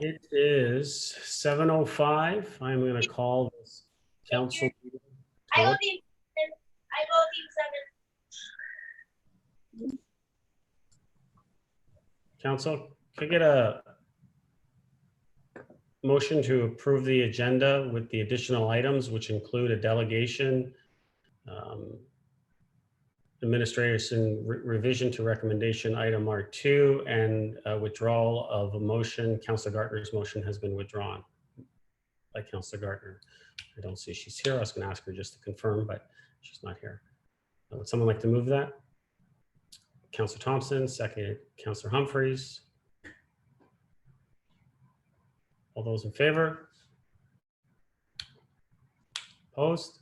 It is 7:05. I'm going to call this council meeting to I order. go team seven. Council, can I get a motion to approve the agenda with the additional items, which include a delegation, administration revision to recommendation item R2, and withdrawal of a motion. Councilor Gartner's motion has been withdrawn by Councilor Gartner. I don't see she's here. I was going to ask her just to confirm, but she's not here. Would someone like to move that? Councilor Thompson, seconded Councilor Humphreys. All those in favor? Opposed?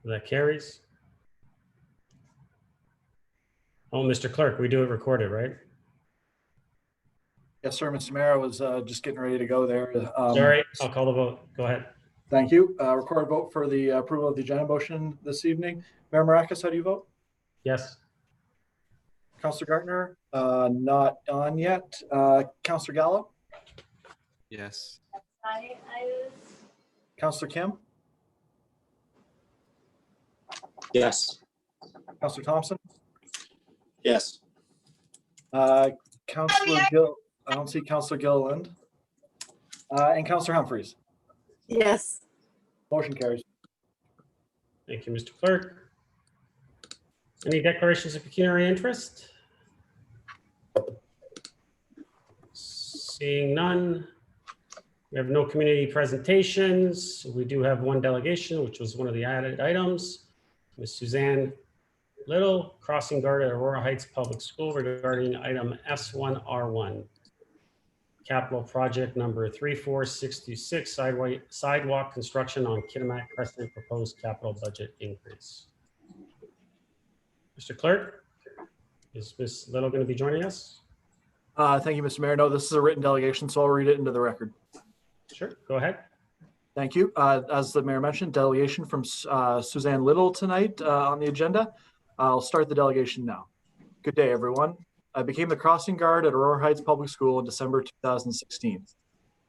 That carries. Oh, Mr. Clerk, we do it recorded, right? Yes, sir. Mr. Mayor, I was just getting ready to go there. Sorry, I'll call the vote. Go ahead. Thank you. Record vote for the approval of the agenda motion this evening. Mayor Maracus, how do you vote? Yes. Councilor Gartner, not on yet. Councilor Gallo? Yes. Councilor Kim? Yes. Councilor Thompson? Yes. Councilor Gill, I don't see Councilor Gilliland. And Councilor Humphreys. Yes. Motion carries. Thank you, Mr. Clerk. Any declarations of pecuniary interest? Seeing none. We have no community presentations. We do have one delegation, which was one of the added items. Ms. Suzanne Little, crossing guard at Aurora Heights Public School regarding item S1R1. Capital project number 34626, sidewalk construction on Kitimat Crescent, proposed capital budget increase. Mr. Clerk, is Ms. Little going to be joining us? Thank you, Mr. Mayor. No, this is a written delegation, so I'll read it into the record. Sure, go ahead. Thank you. As the mayor mentioned, delegation from Suzanne Little tonight on the agenda. I'll start the delegation now. Good day, everyone. I became the crossing guard at Aurora Heights Public School in December 2016.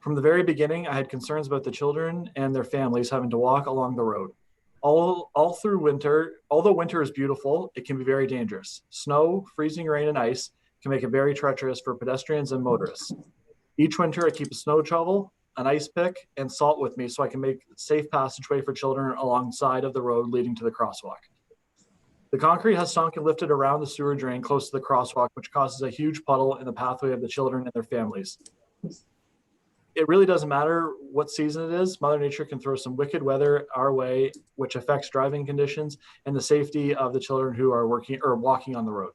From the very beginning, I had concerns about the children and their families having to walk along the road. All through winter, although winter is beautiful, it can be very dangerous. Snow, freezing rain, and ice can make it very treacherous for pedestrians and motorists. Each winter, I keep a snow shovel, an ice pick, and salt with me so I can make safe passageway for children alongside of the road leading to the crosswalk. The concrete has sunk and lifted around the sewer drain close to the crosswalk, which causes a huge puddle in the pathway of the children and their families. It really doesn't matter what season it is. Mother Nature can throw some wicked weather our way, which affects driving conditions and the safety of the children who are working or walking on the road.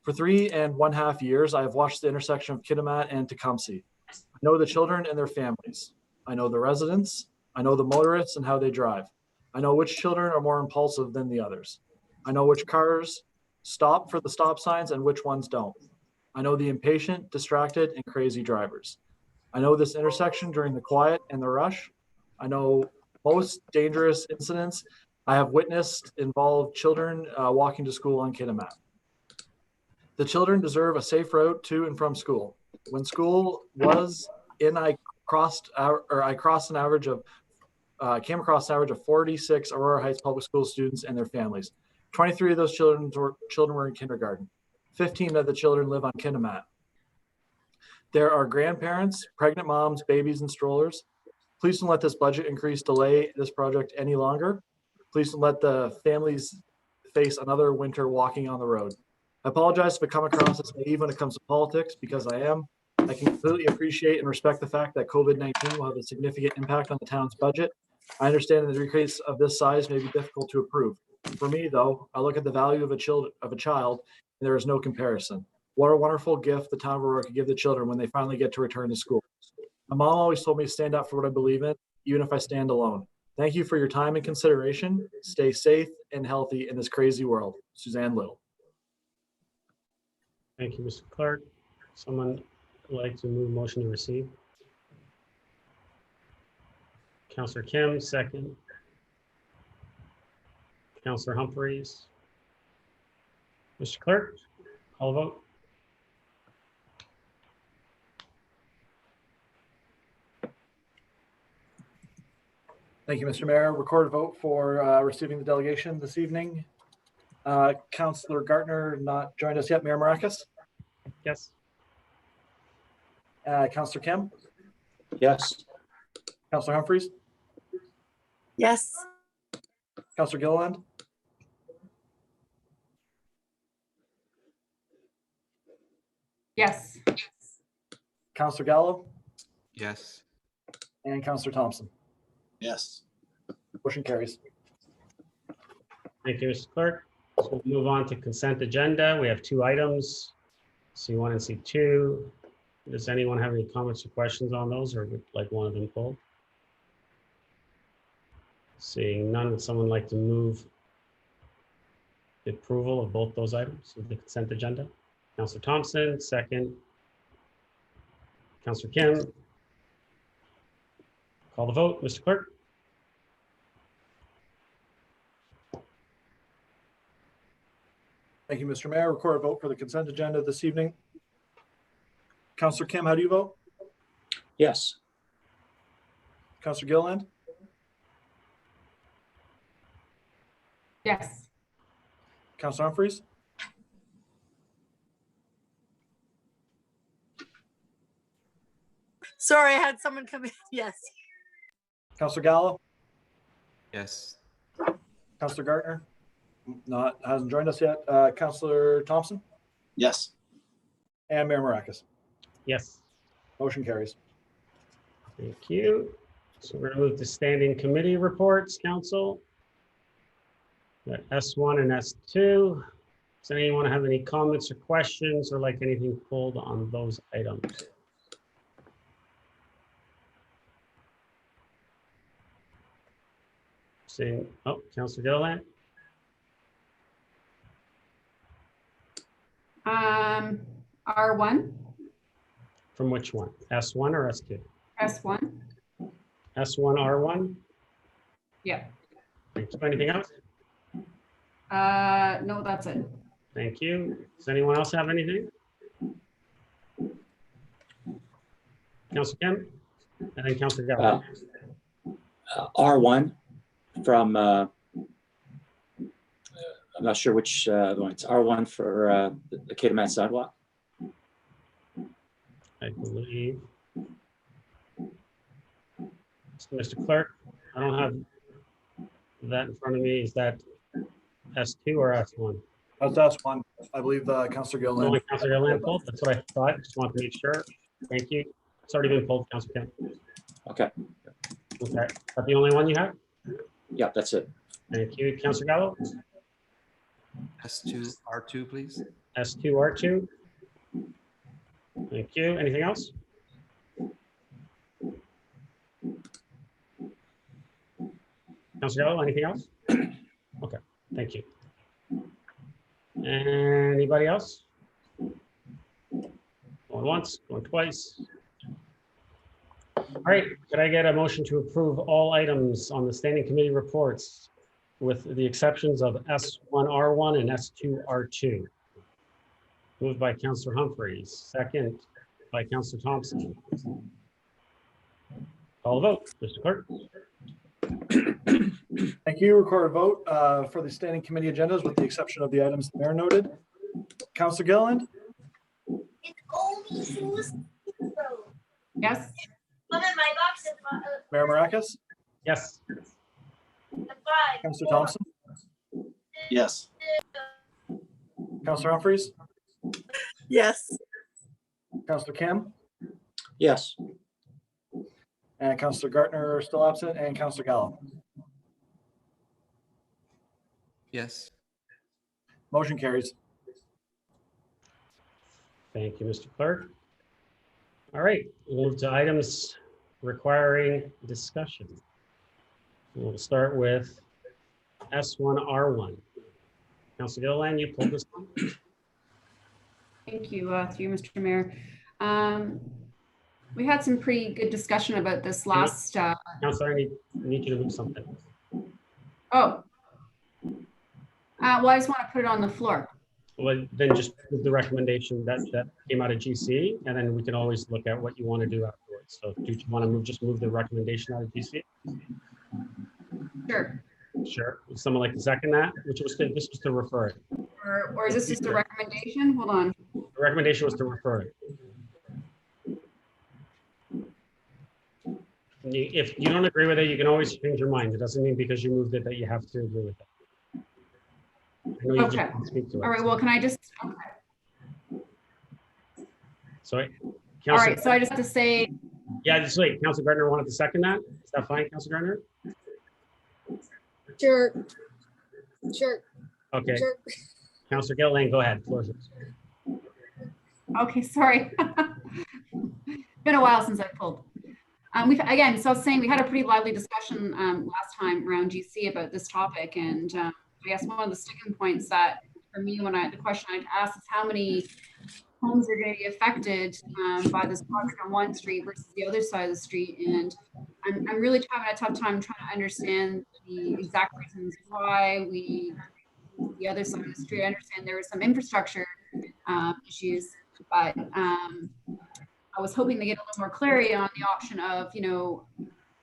For 3.5 years, I have watched the intersection of Kitimat and Tecumseh. I know the children and their families. I know the residents. I know the motorists and how they drive. I know which children are more impulsive than the others. I know which cars stop for the stop signs and which ones don't. I know the impatient, distracted, and crazy drivers. I know this intersection during the quiet and the rush. I know most dangerous incidents I have witnessed involve children walking to school on Kitimat. The children deserve a safe route to and from school. When school was in, I came across an average of 46 Aurora Heights Public School students and their families. 23 of those children were in kindergarten. 15 of the children live on Kitimat. There are grandparents, pregnant moms, babies, and strollers. Please don't let this budget increase delay this project any longer. Please don't let the families face another winter walking on the road. I apologize if I come across as naive when it comes to politics, because I am. I can completely appreciate and respect the fact that COVID-19 will have a significant impact on the town's budget. I understand that the increase of this size may be difficult to approve. For me, though, I look at the value of a child, and there is no comparison. What a wonderful gift the town of Aurora could give the children when they finally get to return to school. My mom always told me to stand up for what I believe in, even if I stand alone. Thank you for your time and consideration. Stay safe and healthy in this crazy world. Suzanne Little. Thank you, Mr. Clerk. Someone would like to move motion to receive? Councilor Kim, second. Councilor Humphreys. Mr. Clerk, call a vote. Thank you, Mr. Mayor. Record a vote for receiving the delegation this evening. Councillor Gartner not joined us yet. Mayor Maracus? Yes. Councillor Kim? Yes. Councillor Humphreys? Yes. Councillor Gilliland? Yes. Councillor Gallo? Yes. And Councillor Thompson. Yes. Motion carries. Thank you, Mr. Clerk. So we'll move on to consent agenda. We have 2 items, C1 and C2. Does anyone have any comments or questions on those, or would like one of them pulled? Seeing none, would someone like to move the approval of both those items of the consent agenda? Councillor Thompson, second. Councillor Kim. Call the vote, Mr. Clerk. Thank you, Mr. Mayor. Record a vote for the consent agenda this evening. Councillor Kim, how do you vote? Yes. Councillor Gilliland? Yes. Councillor Humphreys? Sorry, I had someone come in. Yes. Councillor Gallo? Yes. Councillor Gartner? Hasn't joined us yet. Councillor Thompson? Yes. And Mayor Maracus. Yes. Motion carries. Thank you. So we're going to move to standing committee reports, council. Got S1 and S2. Does anyone have any comments or questions or like anything pulled on those items? Seeing, oh, Councillor Gilliland. R1, From which one? S1 or S2? S1. S1, R1? Yeah. Thank you. Anything else? No, that's it. Thank you. Does anyone else have anything? Councillor Kim? And then Councillor Gallagher. R1 from, I'm not sure which one. It's R1 for the Katimat sidewalk. I believe. Mr. Clerk, I don't have that in front of me. Is that S2 or S1? That's S1. I believe Councillor Gilliland. Only Councillor Gilliland pulled? That's what I thought. Just wanted to make sure. Thank you. It's already been pulled, Councillor Kim. Okay. Okay. Is that the only one you have? Yeah, that's it. Thank you. Councillor Gallo? S2, R2, please. S2, R2? Thank you. Anything else? Councillor Gallo, anything else? Okay, thank you. Anybody else? Going once, going twice. All right, could I get a motion to approve all items on the standing committee reports with the exceptions of S1R1 and S2R2? Moved by Councillor Humphreys, second by Councillor Thompson. Call the vote, Mr. Clerk. Thank you. Record a vote for the standing committee agendas with the exception of the items the mayor noted. Councillor Gilliland? Yes. Mayor Maracus? Yes. Councillor Thompson? Yes. Councillor Humphreys? Yes. Councillor Kim? Yes. And Councillor Gartner are still absent, and Councillor Gallo. Yes. Motion carries. Thank you, Mr. Clerk. All right, we'll move to items requiring discussion. We'll start with S1R1. Councilor Gilliland, you pulled this one. Thank you, through you, Mr. Mayor. We had some pretty good discussion about this last. Councilor, I need you to move something. Oh. Well, I just want to put it on the floor. Well, then just move the recommendation that came out of GC, and then we can always look at what you want to do afterwards. So do you want to just move the recommendation out of GC? Sure. Sure. Would someone like to second that? This was to refer it. Or is this just a recommendation? Hold on. The recommendation was to refer it. If you don't agree with it, you can always change your mind. It doesn't mean because you moved it that you have to agree with it. I know you just Okay. can't speak to it. All right, well, can I just, okay. Sorry. All Councilor- right, so I just have to say, Yeah, just wait. Councilor Gardner wanted to second that. Is that fine, Councilor Gardner? Sure. Sure. Okay. Sure. Councilor Gilliland, go ahead. Floor is yours. okay, sorry. Been a while since I pulled. Again, so I was saying we had a pretty lively discussion last time around GC about this topic. And I guess one of the sticking points that for me, the question I'd ask is how many homes are going to be affected by this project on one street versus the other side of the street. And I'm really having a tough time trying to understand the exact reasons why the other side of the street. I understand there were some infrastructure issues, but I was hoping to get a little more clarity on the option of,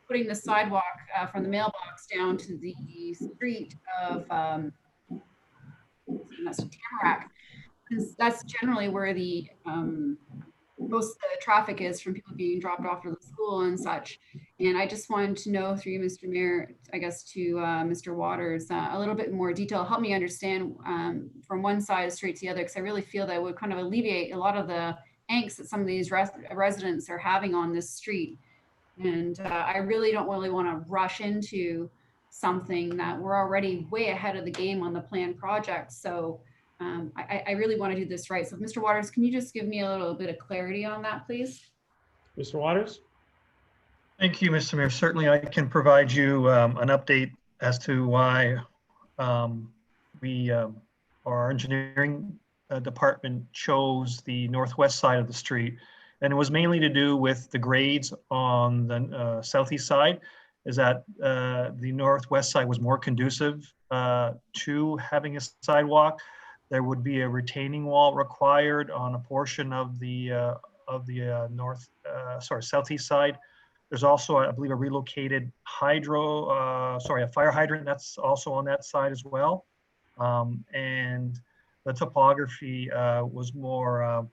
putting the sidewalk from the mailbox down to the street of that's Tamarack, because that's generally where the most of the traffic is from people being dropped off to the school and such. And I just wanted to know through you, Mr. Mayor, I guess to Mr. Waters, a little bit more detail, help me understand from one side of the street to the other, because I really feel that would kind of alleviate a lot of the angst that some of these residents are having on this street. And I really don't really want to rush into something that we're already way ahead of the game on the planned project. So I really want to do this right. So Mr. Waters, can you just give me a little bit of clarity on that, please? Mr. Waters? Thank you, Mr. Mayor. Certainly, I can provide you an update as to why our engineering department chose the northwest side of the street. And it was mainly to do with the grades on the southeast side, is that the northwest side was more conducive to having a sidewalk. There would be a retaining wall required on a portion of the southeast side. There's also, I believe, a relocated a fire hydrant that's also on that side as well. And the topography was a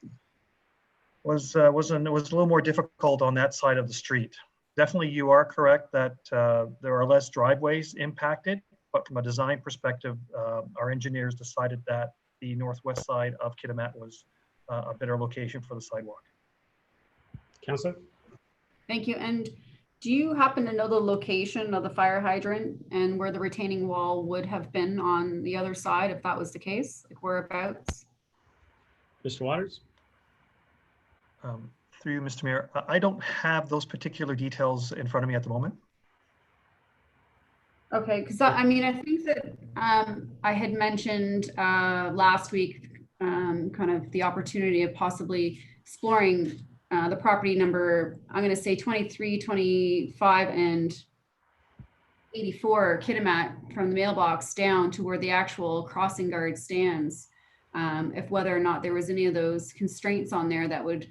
little more difficult on that side of the street. Definitely, you are correct that there are less driveways impacted, but from a design perspective, our engineers decided that the northwest side of Kitimat was a better location for the sidewalk. Councilor? Thank you. And do you happen to know the location of the fire hydrant and where the retaining wall would have been on the other side if that was the case, like whereabouts? Mr. Waters? Through you, Mr. Mayor, I don't have those particular details in front of me at the moment. Okay, because I think that I had mentioned last week kind of the opportunity of possibly exploring the property number, I'm going to say 23, 25, and 84 Kitimat from the mailbox down to where the actual crossing guard stands. If whether or not there was any of those constraints on there that would,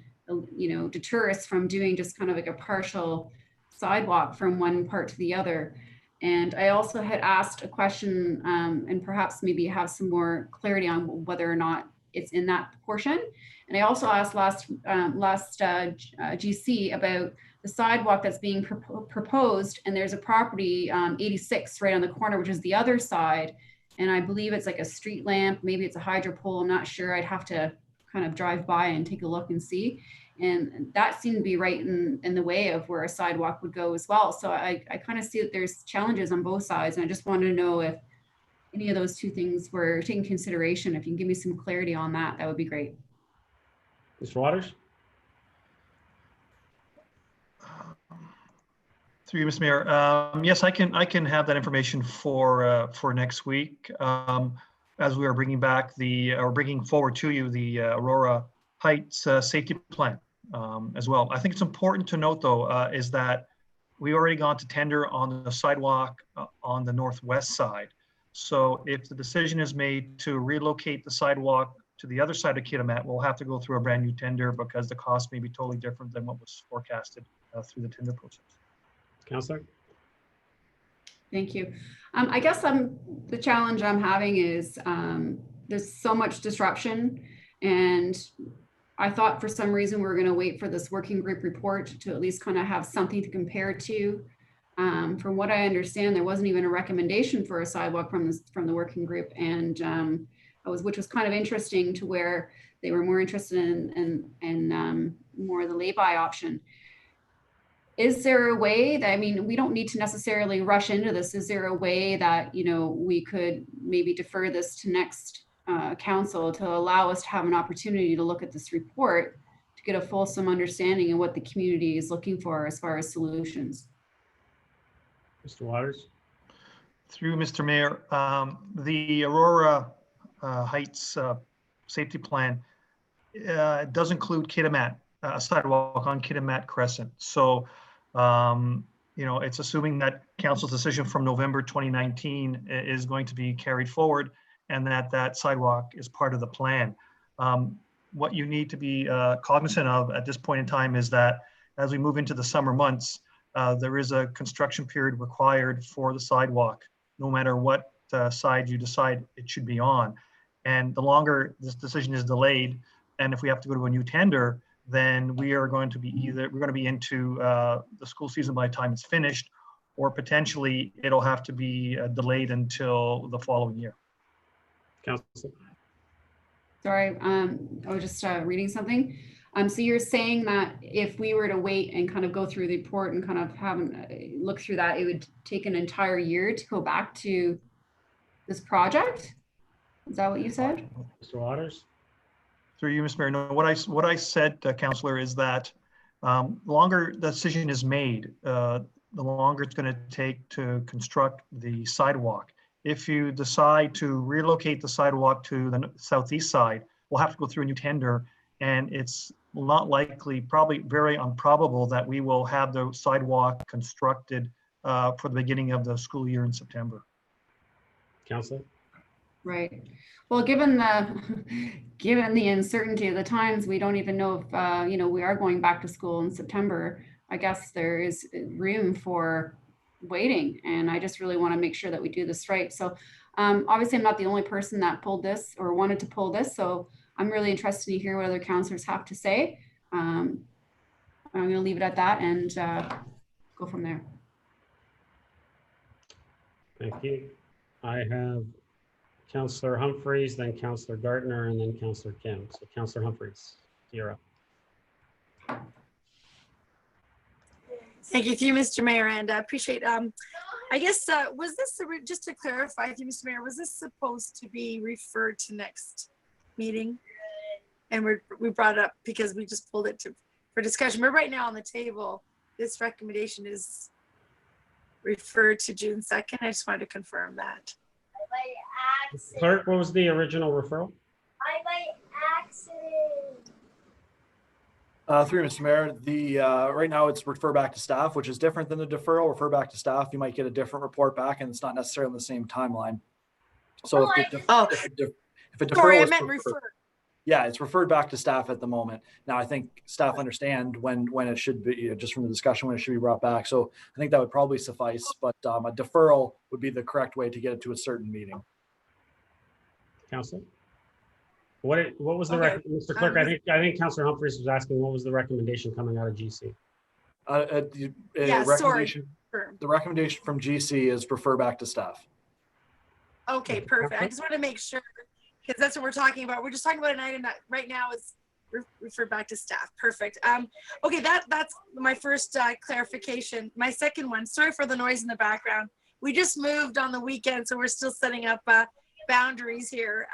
deter us from doing just kind of like a partial sidewalk from one part to the other. And I also had asked a question and perhaps maybe have some more clarity on whether or not it's in that portion. And I also asked last GC about the sidewalk that's being proposed, and there's a property 86 right on the corner, which is the other side. And I believe it's like a street lamp, maybe it's a hydro pole, I'm not sure. I'd have to kind of drive by and take a look and see. And that seemed to be right in the way of where a sidewalk would go as well. So I kind of see that there's challenges on both sides. And I just wanted to know if any of those two things were taken into consideration. If you can give me some clarity on that, that would be great. Mr. Waters? Through you, Mr. Mayor. Yes, I can have that information for next week, as we are bringing forward to you the Aurora Heights safety plan as well. I think it's important to note, though, is that we already gone to tender on the sidewalk on the northwest side. So if the decision is made to relocate the sidewalk to the other side of Kitimat, we'll have to go through a brand new tender because the cost may be totally different than what was forecasted through the tender process. Councilor? Thank you. I guess the challenge I'm having is there's so much disruption, and I thought for some reason we were going to wait for this working group report to at least kind of have something to compare to. From what I understand, there wasn't even a recommendation for a sidewalk from the working group, and which was kind of interesting, to where they were more interested in more the lay-by option. Is there a way that, I mean, we don't need to necessarily rush into this. Is there a way that, you know, we could maybe defer this to next council to allow us to have an opportunity to look at this report to get a fulsome understanding of what the community is looking for as far as solutions? Mr. Waters? Through Mr. Mayor, the Aurora Heights safety plan does include Kitimat, a sidewalk on Kitimat Crescent. So, you know, it's assuming that council's decision from November 2019 is going to be carried forward, and that sidewalk is part of the plan. What you need to be cognizant of at this point in time is that as we move into the summer months, there is a construction period required for the sidewalk, no matter what side you decide it should be on. And the longer this decision is delayed, and if we have to go to a new tender, then we are going to be into the school season by the time it's finished, or potentially it'll have to be delayed until the following year. Council? Sorry, I was just reading something. So you're saying that if we were to wait and kind of go through the report and kind of have look through that, it would take an entire year to go back to this project? Is that what you said? Mr. Waters? Through you, Mr. Mayor, no, what I said, Councillor, is that the longer the decision is made, the longer it's going to take to construct the sidewalk. If you decide to relocate the sidewalk to the southeast side, we'll have to go through a new tender, and it's not likely, probably very improbable, that we will have the sidewalk constructed for the beginning of the school year in September. Council? Right. Well, given the uncertainty of the times, we don't even know if you know, we are going back to school in September. I guess there is room for waiting, and I just really want to make sure that we do this right. So obviously I'm not the only person that pulled this or wanted to pull this, so I'm really interested to hear what other councillors have to say. I'm going to leave it at that and go from there. Thank you. I have Councillor Humphreys, then Councillor Gardner, and then Councillor Kim. So Councillor Humphreys, you're up. Thank you, Mr. Mayor, and I appreciate, I guess, was this, just to clarify, Mr. Mayor, was this supposed to be referred to next meeting? And we brought it up because we just pulled it for discussion. But right now on the table, this recommendation is referred to June 2nd. I just wanted to confirm that. Clerk, what was the original referral? Through Mr. Mayor, right now it's refer back to staff, which is different than the deferral. Refer back to staff, you might get a different report back, and it's not necessarily on the same timeline. So if a deferral, Sorry, I meant refer. Yeah, it's referred back to staff at the moment. Now, I think staff understand when it should be, just from the discussion, when it should be brought back. So I think that would probably suffice, but a deferral would be the correct way to get it to a certain meeting. Council? What was the Mr. Clerk? I think Councillor Humphreys was asking what was the recommendation coming out of GC. The recommendation from GC is refer back to staff. Okay, perfect. I just want to make sure, because that's what we're talking about. We're just talking about an item that right now is referred back to staff. Perfect. Okay, that's my first clarification. My second one, sorry for the noise in the background. We just moved on the weekend, so we're still setting up boundaries here.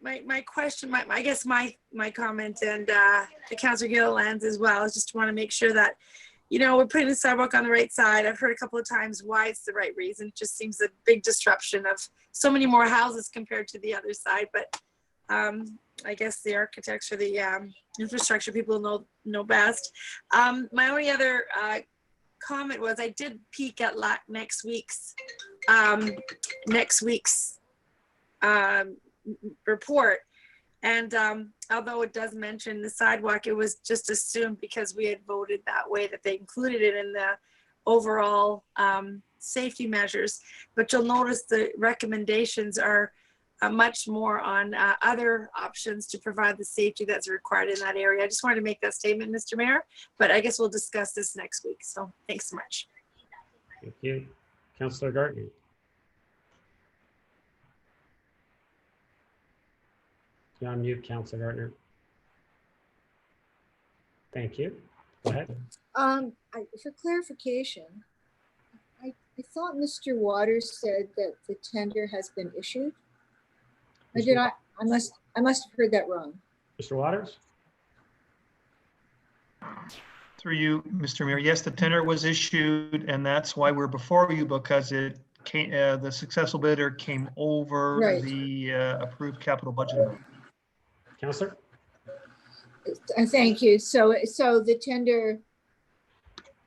My question, I guess my comment, and the Councillor Gilliland's as well, is just to want to make sure that, you know, we're putting the sidewalk on the right side. I've heard a couple of times why it's the right reason. It just seems a big disruption of so many more houses compared to the other side. But I guess the architects or the infrastructure people know best. My only other comment was I did peek at next week's report, and although it does mention the sidewalk, it was just assumed because we had voted that way that they included it in the overall safety measures. But you'll notice the recommendations are much more on other options to provide the safety that's required in that area. I just wanted to make that statement, Mr. Mayor, but I guess we'll discuss this next week. So thanks so much. Thank you. Councillor Gardner. You're on mute, Councillor Gardner. Thank you. Go ahead. For clarification, I thought Mr. Waters said that the tender has been issued. Or did I must have heard that wrong. Mr. Waters? Through you, Mr. Mayor. Yes, the tender was issued, and that's why we're before you, because it came, the successful bidder came over Right. the approved capital budget amount. Councillor? Thank you. So the tender,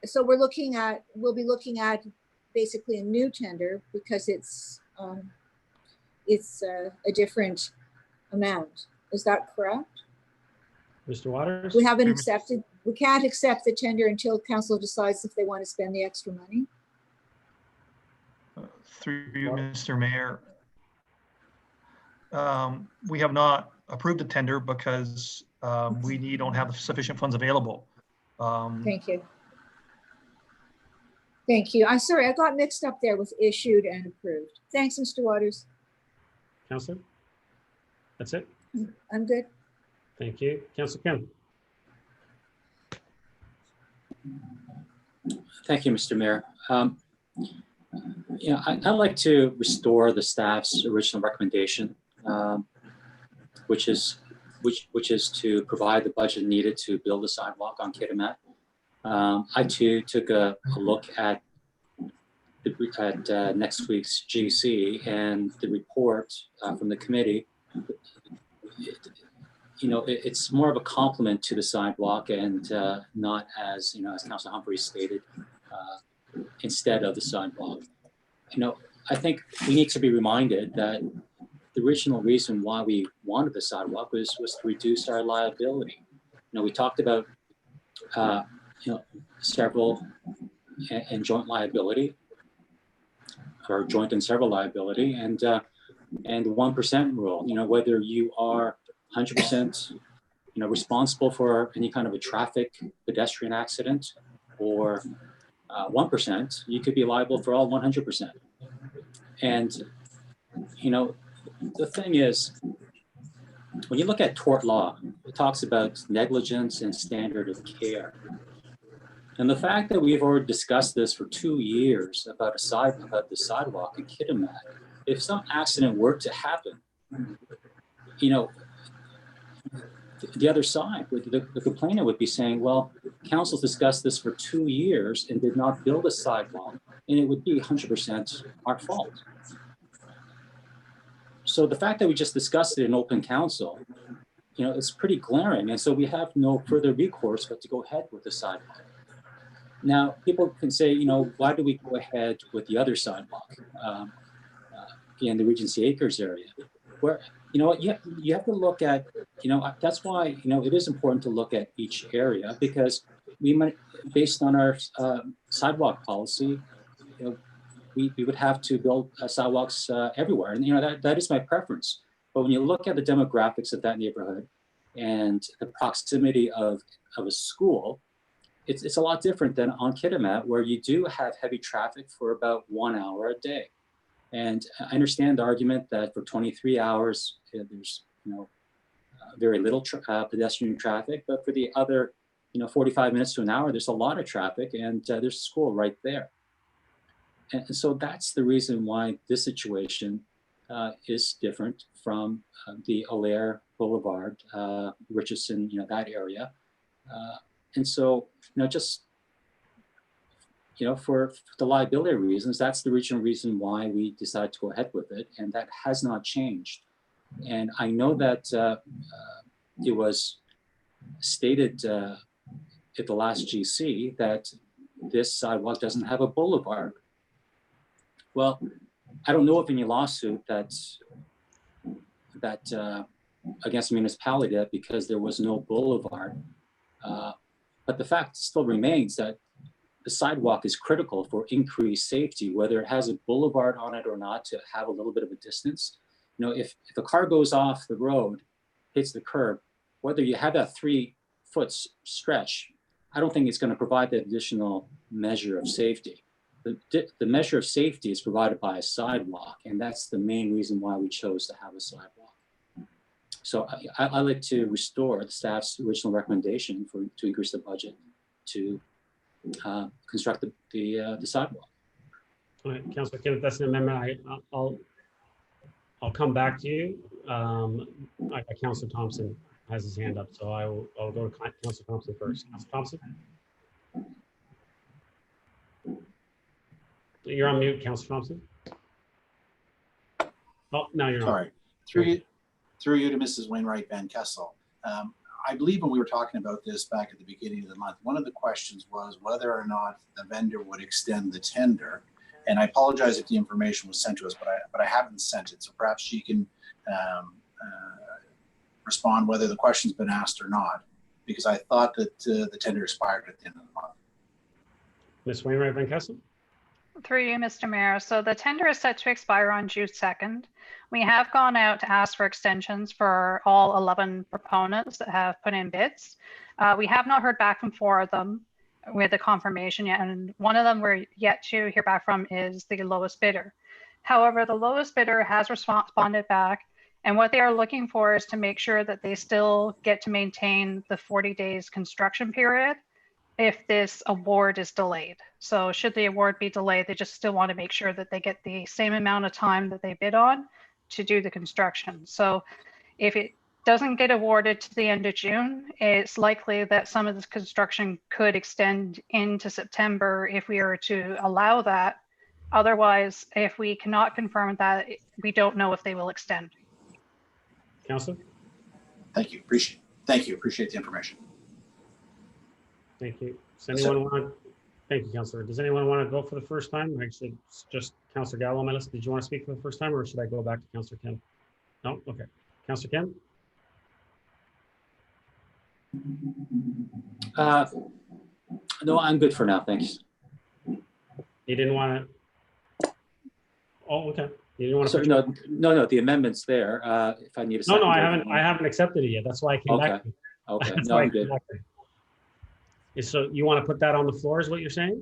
so we'll be looking at basically a new tender because it's a different amount. Is that correct? Mr. Waters? We haven't accepted, we can't accept the tender until council decides if they want to spend the extra money. Through you, Mr. Mayor. We have not approved the tender because we don't have sufficient funds available. Thank you. Thank you. I'm sorry, I got mixed up there with issued and approved. Thanks, Mr. Waters. Councillor? That's it? I'm good. Thank you. Councillor Kim? Thank you, Mr. Mayor. I'd like to restore the staff's original recommendation, which is to provide the budget needed to build a sidewalk on Kitimat. I too took a look at next week's GC and the report from the committee. It's more of a compliment to the sidewalk and not as, as Councilor Humphreys stated, instead of the sidewalk. I think we need to be reminded that the original reason why we wanted the sidewalk was to reduce our liability. We talked about, several and joint liability, or joint and several liability, and the 1% rule. Whether you are 100%, responsible for any kind of a traffic pedestrian accident, or 1%, you could be liable for all 100%. And the thing is, when you look at tort law, it talks about negligence and standard of care. And the fact that we've already discussed this for 2 years about the sidewalk in Kitimat, if some accident were to happen, the other side, the complainant would be saying, well, council's discussed this for 2 years and did not build a sidewalk, and it would be 100% our fault. So the fact that we just discussed it in open council, it's pretty glaring. And so we have no further recourse but to go ahead with the sidewalk. Now, people can say, why do we go ahead with the other sidewalk in the Regency Acres area? Where, you have to look at, that's why, it is important to look at each area, because we might, based on our sidewalk policy, we would have to build sidewalks everywhere. And, that is my preference. But when you look at the demographics of that neighborhood and the proximity of a school, it's a lot different than on Kitimat, where you do have heavy traffic for about 1 hour a day. And I understand the argument that for 23 hours, there's, very little pedestrian traffic, but for the other, 45 minutes to an hour, there's a lot of traffic, and there's a school right there. And so that's the reason why this situation is different from the Allaire Boulevard, Richardson, that area. And so, just, for the liability reasons, that's the original reason why we decided to go ahead with it. And that has not changed. And I know that it was stated at the last GC that this sidewalk doesn't have a boulevard. Well, I don't know of any lawsuit that against the municipality that because there was no boulevard. But the fact still remains that the the sidewalk is critical for increased safety, whether it has a boulevard on it or not, to have a little bit of a distance. You know, if a car goes off the road, hits the curb, whether you have that 3-foot stretch, I don't think it's going to provide that additional measure of safety. The measure of safety is provided by a sidewalk, and that's the main reason why we chose to have a sidewalk. So I like to restore the staff's original recommendation to increase the budget to construct the sidewalk. All right, Councilor Kim, if that's an amendment, I'll come back to you. Councilor Thompson has his hand up, so I'll go to Councilor Thompson first. Councilor Thompson? You're on mute, Councilor Thompson. Oh, now you're on. Sorry. Through you to Mrs. Wainwright Van Kessel. I believe when we were talking about this back at the beginning of the month, one of the questions was whether or not the vendor would extend the tender. And I apologize if the information was sent to us, but I haven't sent it. So perhaps she can respond whether the question's been asked or not, because I thought that the tender expired at the end of the month. Ms. Wainwright Van Kessel? Through you, Mr. Mayor. So the tender is set to expire on June 2nd. We have gone out to ask for extensions for all 11 proponents that have put in bids. We have not heard back from 4 of them with a confirmation yet, and one of them we're yet to hear back from is the lowest bidder. However, the lowest bidder has responded back, and what they are looking for is to make sure that they still get to maintain the 40 days construction period if this award is delayed. So should the award be delayed, they just still want to make sure that they get the same amount of time that they bid on to do the construction. So if it doesn't get awarded to the end of June, it's likely that some of this construction could extend into September if we are to allow that. Otherwise, if we cannot confirm that, we don't know if they will extend. Councilor? Thank you. Appreciate the information. Thank you. Does anyone want? Thank you, Councilor. Does anyone want to go for the first time? Actually, it's just Councilor Gallo on my list. Did you want to speak for the first time, or should I go back to Councilor Kim? No? Okay. Councilor Kim? No, I'm good for now. Thanks. You didn't want to? Oh, okay. You didn't want to? Sorry, no. The amendment's there. If I need a second. No, I haven't accepted it yet. That's why I came back. Okay. That's No, why I'm good. So you want to put that on the floor is what you're saying?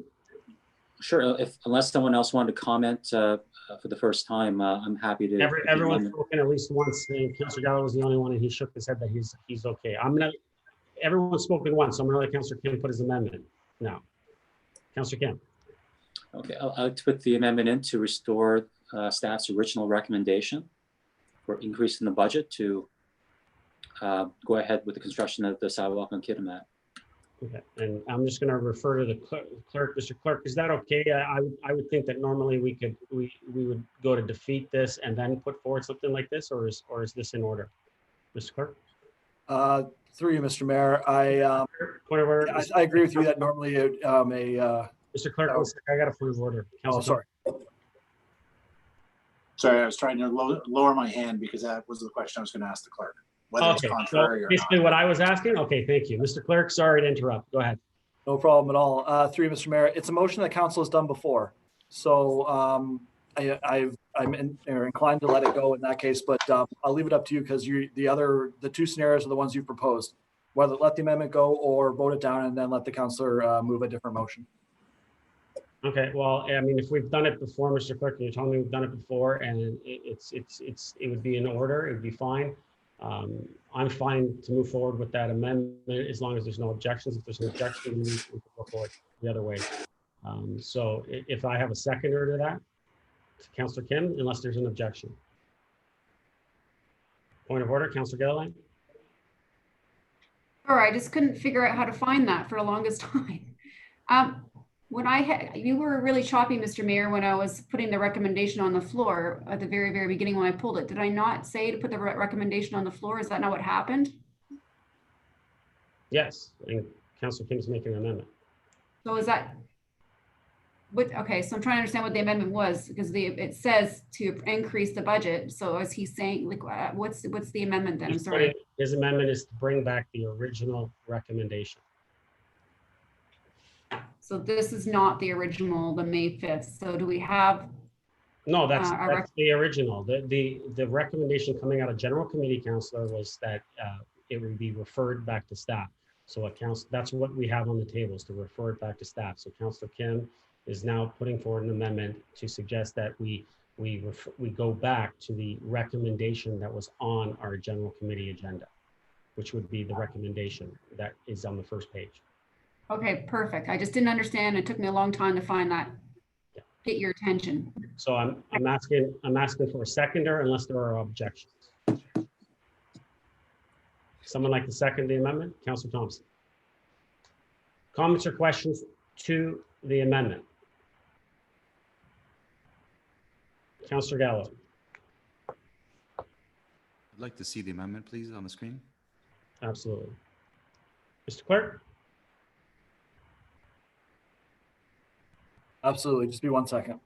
Sure. Unless someone else wanted to comment for the first time, I'm happy to. Everyone's spoken at least once. And Councilor Gallo was the only one, and he shook his head that he's okay. Everyone's spoken once, so I'm going to let Councilor Kim put his amendment now. Councilor Kim. Okay, I'll like to put the amendment in to restore staff's original recommendation for increasing the budget to go ahead with the construction of the sidewalk on Kitimat. Okay, and I'm just going to refer to the clerk. Mr. Clerk, is that okay? I would think that normally we would go to defeat this and then put forward something like this, or is this in order? Mr. Clerk? Through you, Mr. Mayor, I agree with you that normally Mr. Clerk, I got a point of order. Sorry. Sorry, I was trying to lower my hand because that was the question I was going to ask the clerk. Whether it's contrary or basically not. what I was asking. Okay, thank you. Mr. Clerk, sorry to interrupt. Go ahead. No problem at all. Through you, Mr. Mayor, it's a motion that council has done before. So I'm inclined to let it go in that case, but I'll leave it up to you because the 2 scenarios are the ones you proposed. Whether let the amendment go or vote it down and then let the councillor move a different motion. Okay, well, I mean, if we've done it before, Mr. Clerk, you're telling me we've done it before, and it would be in order, it would be fine. I'm fine to move forward with that amendment as long as there's no objections. If there's an objection, we can go forward the other way. So if I have a seconder to that, to Councillor Kim, unless there's an objection. Point of order, Councillor Gellerlein. Sure, I just couldn't figure out how to find that for the longest time. You were really choppy, Mr. Mayor, when I was putting the recommendation on the floor at the very, very beginning when I pulled it. Did I not say to put the recommendation on the floor? Is that not what happened? Yes, and Councillor Kim's making an amendment. So is that what? Okay, so I'm trying to understand what the amendment was because it says to increase the budget. So is he saying like what's the amendment then? I'm sorry. His amendment is to bring back the original recommendation. So this is not the original, the May 5th. So do we have, No, that's our the original. The recommendation coming out of General Committee, Councillor, was that it would be referred back to staff. So that's what we have on the table, is to refer it back to staff. So Councillor Kim is now putting forward an amendment to suggest that we go back to the recommendation that was on our General Committee agenda, which would be the recommendation that is on the first page. okay, perfect. I just didn't understand. It took me a long time to find that, get your attention. So I'm asking for a seconder unless there are objections. Someone like to second the amendment? Councillor Thompson. Comments or questions to the amendment? Councillor Gallo. I'd like to see the amendment, please, on the screen. Absolutely. Mr. Clerk? Absolutely. Just be 1 second.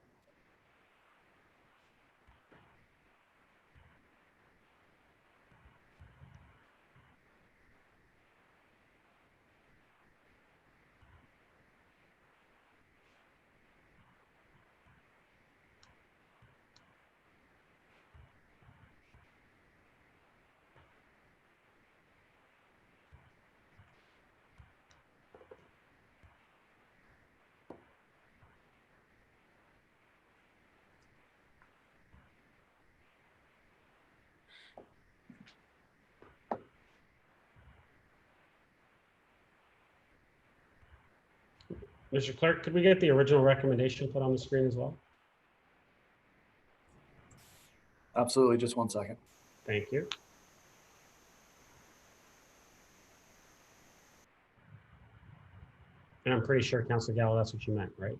Mr. Clerk, could we get the original recommendation put on the screen as well? Absolutely. Just 1 second. Thank you. And I'm pretty sure, Councilor Gallo, that's what you meant, right?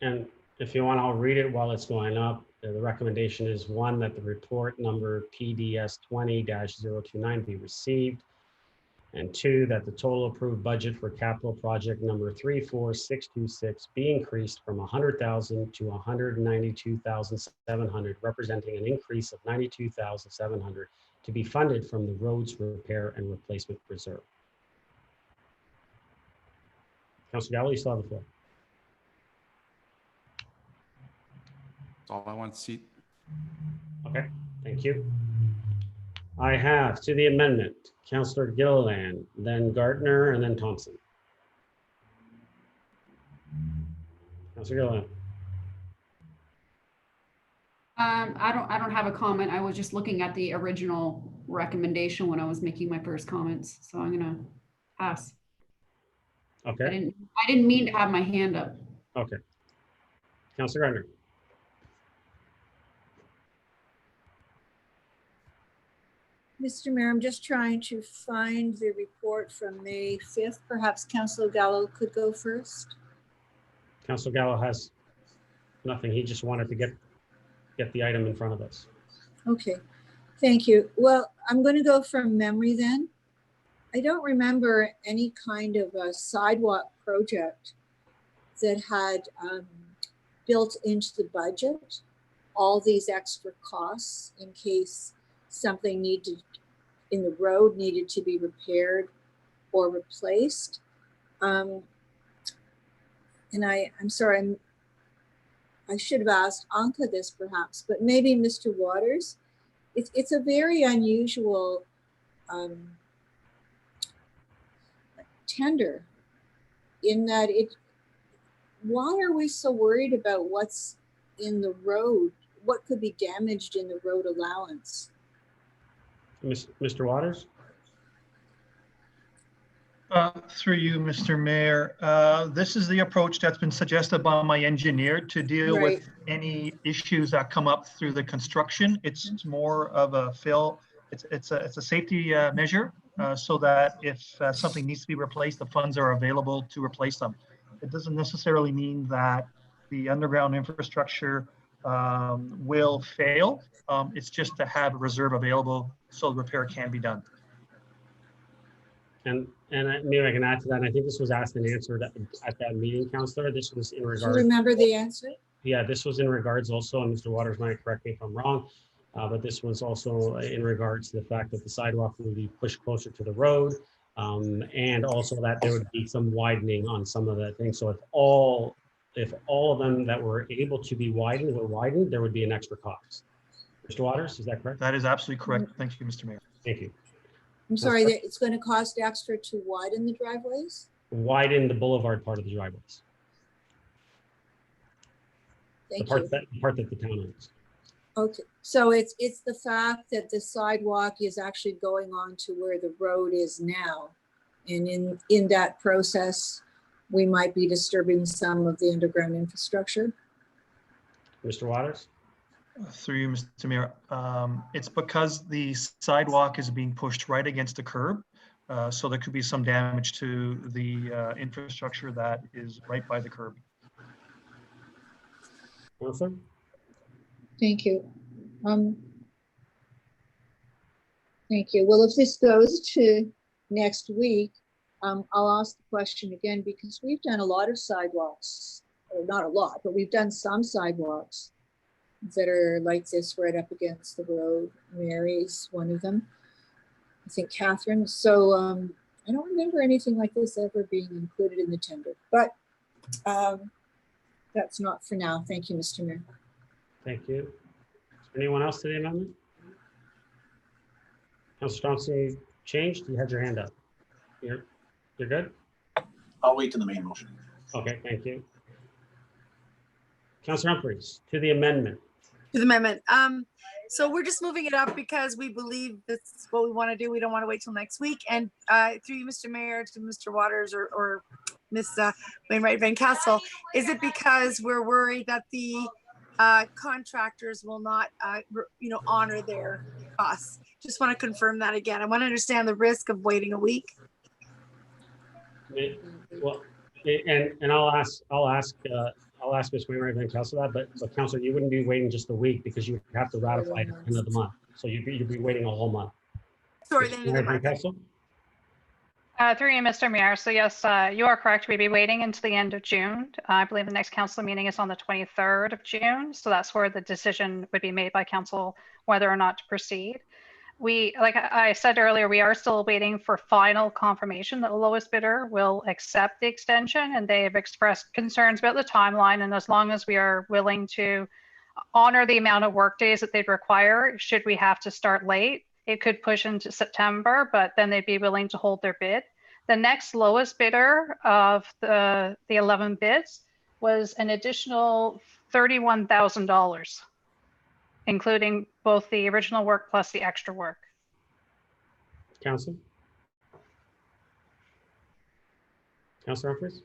And if you want, I'll read it while it's going up. The recommendation is one, that the report number PDS 20-029 be received. And two, that the total approved budget for capital project number 34626 be increased from 100,000 to 192,700, representing an increase of 92,700 to be funded from the roads repair and replacement reserve. Councilor Gallo, you still have the floor. That's all I want to see. Okay, thank you. I have to the amendment, Councillor Gilliland, then Gardner, and then Thompson. Councillor Gilliland. I don't have a comment. I was just looking at the original recommendation when I was making my first comments. So I'm gonna pass. Okay, I didn't mean to have my hand up. okay. Councillor Gardner. Mr. Mayor, I'm just trying to find the report from May 5th. Perhaps Councilor Gallo could go first. Councillor Gallo has nothing. He just wanted to get the item in front of us. Okay, thank you. Well, I'm going to go from memory then. I don't remember any kind of a sidewalk project that had built into the budget all these extra costs in case something needed in the road needed to be repaired or replaced. And I'm sorry, I should have asked Anka this perhaps, but maybe Mr. Waters. It's a very unusual tender in that why are we so worried about what's in the road? What could be damaged in the road allowance? Mr. Waters? Through you, Mr. Mayor, this is the approach that's been suggested by my engineer to deal Right. with any issues that come up through the construction. It's more of a fill. It's a safety measure so that if something needs to be replaced, the funds are available to replace them. It doesn't necessarily mean that the underground infrastructure will fail. It's just to have a reserve available so the repair can be done. And maybe I can add to that. I think this was asked and answered at that meeting, Councillor. This was in Do you regards. remember the answer? Yeah, this was in regards also, and Mr. Waters might correct me if I'm wrong, but this was also in regards to the fact that the sidewalk would be pushed closer to the road, and also that there would be some widening on some of the things. So if all of them that were able to be widened were widened, there would be an extra cost. Mr. Waters, is that correct? That is absolutely correct. Thank you, Mr. Mayor. Thank you. I'm sorry, that it's going to cost extra to widen the driveways? Widen the boulevard part of the driveways. The Thank part you. that the town owns. Okay, so it's the fact that the sidewalk is actually going on to where the road is now. And in that process, we might be disturbing some of the underground infrastructure. Mr. Waters? Through you, Mr. Mayor, it's because the sidewalk is being pushed right against the curb. So there could be some damage to the infrastructure that is right by the curb. Counselor? Thank you. Thank you. Well, if this goes to next week, I'll ask the question again, because we've done a lot of sidewalks, or not a lot, but we've done some sidewalks that are like this right up against the road. Mary's one of them. I think Catherine. So I don't remember anything like this ever being included in the tender, but that's not for now. Thank you, Mr. Mayor. Thank you. Is there anyone else to the amendment? Councilor Thompson, you changed? You had your hand up. You're good? I'll wait to the main motion. Okay, thank you. Councilor Humphries, to the amendment. To the amendment. So we're just moving it up because we believe that's what we want to do. We don't want to wait till next week. And through you, Mr. Mayor, to Mr. Waters or Ms. Wainwright Van Castle, is it because we're worried that the contractors will not, honor their costs? Just want to confirm that again. I want to understand the risk of waiting a week. Well, and I'll ask Ms. Wainwright Van Castle that, but Councilor, you wouldn't be waiting just a week because you have to ratify it at the end of the month. So you'd be waiting a whole month. Sorry, the end of the month. Through you, Mr. Mayor. So yes, you are correct. We'd be waiting until the end of June. I believe the next council meeting is on the 23rd of June. So that's where the decision would be made by council whether or not to proceed. Like I said earlier, we are still waiting for final confirmation that the lowest bidder will accept the extension, and they have expressed concerns about the timeline. And as long as we are willing to honor the amount of work days that they'd require, should we have to start late, it could push into September, but then they'd be willing to hold their bid. The next lowest bidder of the 11 bids was an additional $31,000. Including both the original work plus the extra work. Councilor Humphries?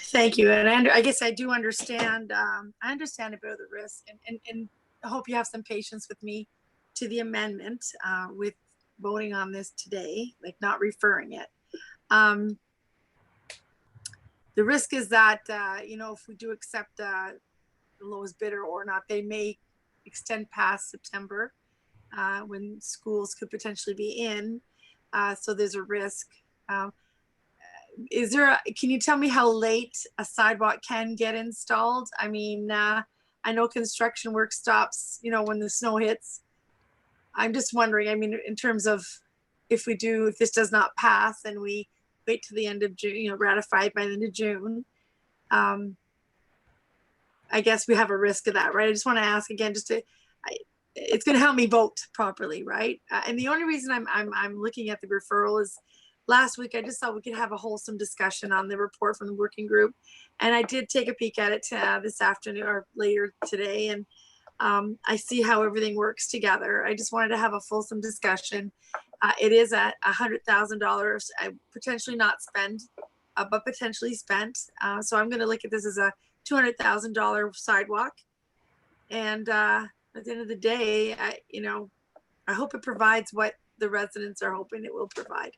Thank you. And I guess I do understand, I understand a bit of the risk, and I hope you have some patience with me to the amendment with voting on this today, like not referring it. The risk is that, if we do accept the lowest bidder or not, they may extend past September when schools could potentially be in. So there's a risk. Can you tell me how late a sidewalk can get installed? I mean, I know construction work stops, when the snow hits. I'm just wondering, I mean, in terms of if this does not pass and we wait to the end of June, ratified by the end of June, I guess we have a risk of that, right? I just want to ask again, it's going to help me vote properly, right? And the only reason I'm looking at the referral is last week I just thought we could have a wholesome discussion on the report from the working group, and I did take a peek at it this afternoon or later today, and I see how everything works together. I just wanted to have a fulsome discussion. It is at $100,000, potentially not spent, but potentially spent. So I'm going to look at this as a $200,000 sidewalk. And at the end of the day, I hope it provides what the residents are hoping it will provide.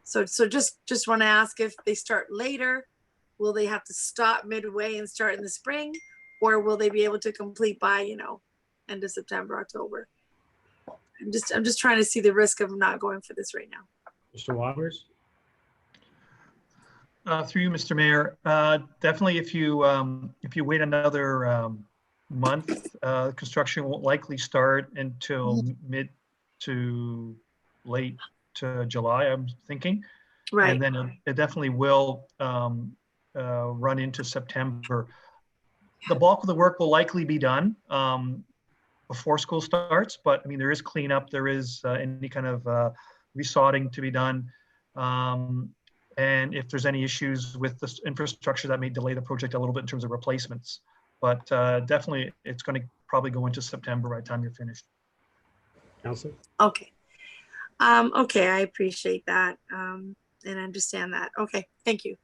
So just want to ask, if they start later, will they have to stop midway and start in the spring, or will they be able to complete by, end of September, October? I'm just trying to see the risk of not going for this right now. Mr. Waters? Through you, Mr. Mayor, definitely if you wait another month, construction won't likely start until mid to late July, I'm thinking. Right. And then it definitely will run into September. The bulk of the work will likely be done before school starts, but I mean, there is cleanup, there is any kind of resodding to be done. And if there's any issues with this infrastructure, that may delay the project a little bit in terms of replacements. But definitely, it's going to probably go into September by the time you're finished. Council? Okay. Okay, I appreciate that and understand that. Okay, thank you.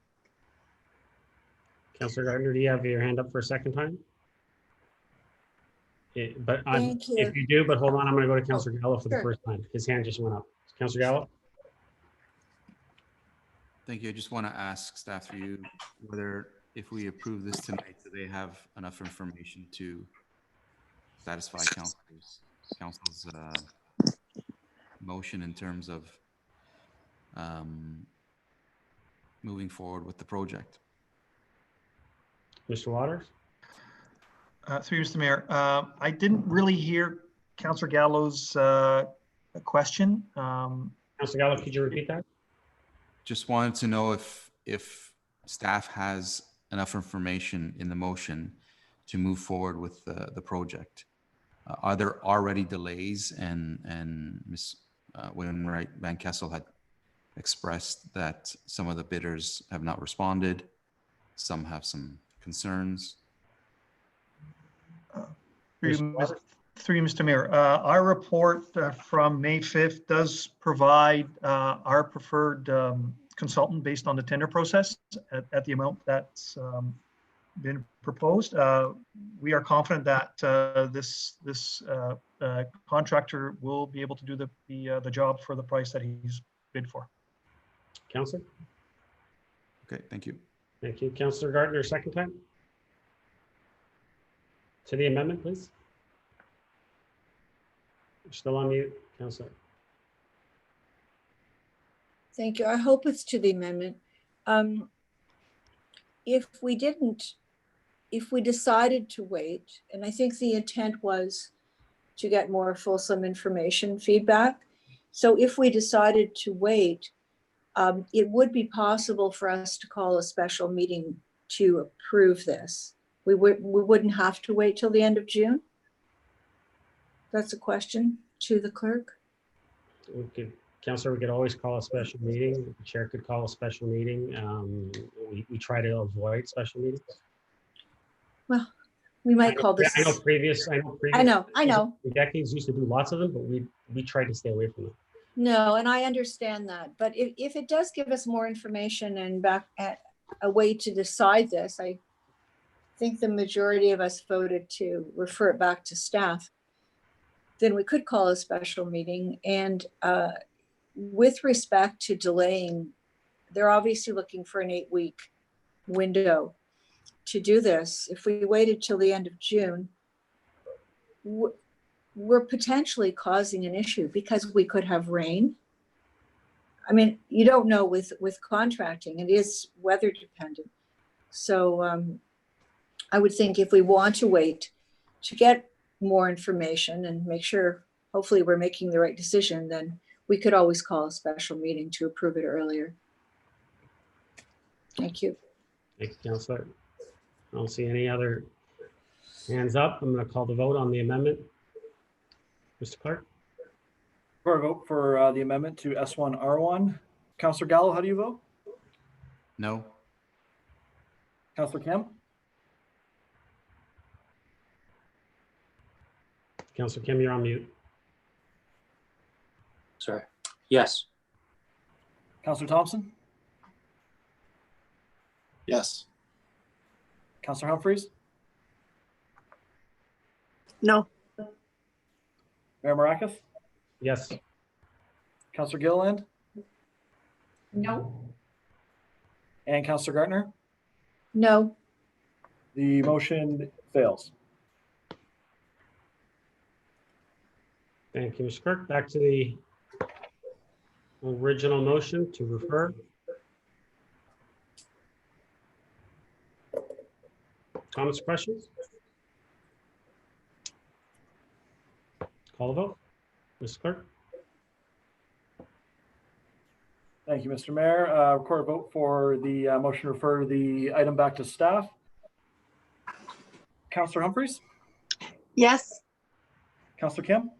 Councillor Gardner, do you have your hand up for a second time? Thank you. If you do, but hold on, I'm going to go to Councillor Gallo for the sure. first time. His hand just went up. Councillor Gallo? Thank you. I just want to ask staff through you whether, if we approve this tonight, do they have enough information to satisfy council's motion in terms of moving forward with the project? Mr. Waters? Through you, Mr. Mayor, I didn't really hear Councillor Gallo's question. Councillor Gallo, could you repeat that? Just wanted to know if staff has enough information in the motion to move forward with the project. Are there already delays? And Ms. Wainwright Van Kessel had expressed that some of the bidders have not responded. Some have some concerns. Through you, Mr. Mayor, our report from May 5th does provide our preferred consultant based on the tender process at the amount that's been proposed. We are confident that this contractor will be able to do the job for the price that he's bid for. Councillor? Okay, thank you. Thank you. Councillor Gardner, second time? To the amendment, please. You're still on mute, Councillor. Thank you. I hope it's to the amendment. If we decided to wait, and I think the intent was to get more fulsome information feedback. So if we decided to wait, it would be possible for us to call a special meeting to approve this. We wouldn't have to wait till the end of June. That's a question to the clerk. Councillor, we could always call a special meeting. The chair could call a special meeting. We try to avoid special meetings. Well, we might call this. I know previous. I know. Decades used to do lots of them, but we try to stay away from them. No, and I understand that. But if it does give us more information and back at a way to decide this, I think the majority of us voted to refer it back to staff, then we could call a special meeting. And with respect to delaying, they're obviously looking for an 8-week window to do this. If we waited till the end of June, we're potentially causing an issue because we could have rain. I mean, you don't know with contracting, it is weather dependent. So I would think if we want to wait to get more information and make sure, hopefully we're making the right decision, then we could always call a special meeting to approve it earlier. Thank you. Thank you, Councillor. I don't see any other hands up. I'm going to call the vote on the amendment. Mr. Clark? For a vote for the amendment to S1R1, Councillor Gallo, how do you vote? No. Councillor Kemp? Councillor Kim, you're on mute. Sorry. Yes. Councillor Thompson? Yes. Councillor Humphreys? No. Mayor Maracus, Yes. Councillor Gilliland, No. and Councillor Gartner. No. The motion fails. Thank you, Mr. Clerk. Back to the original motion to refer. Comments, questions? Call the vote. Mr. Clerk? Thank you, Mr. Mayor. Record a vote for the motion to refer the item back to staff. Councillor Humphreys, Yes. Councillor Kim,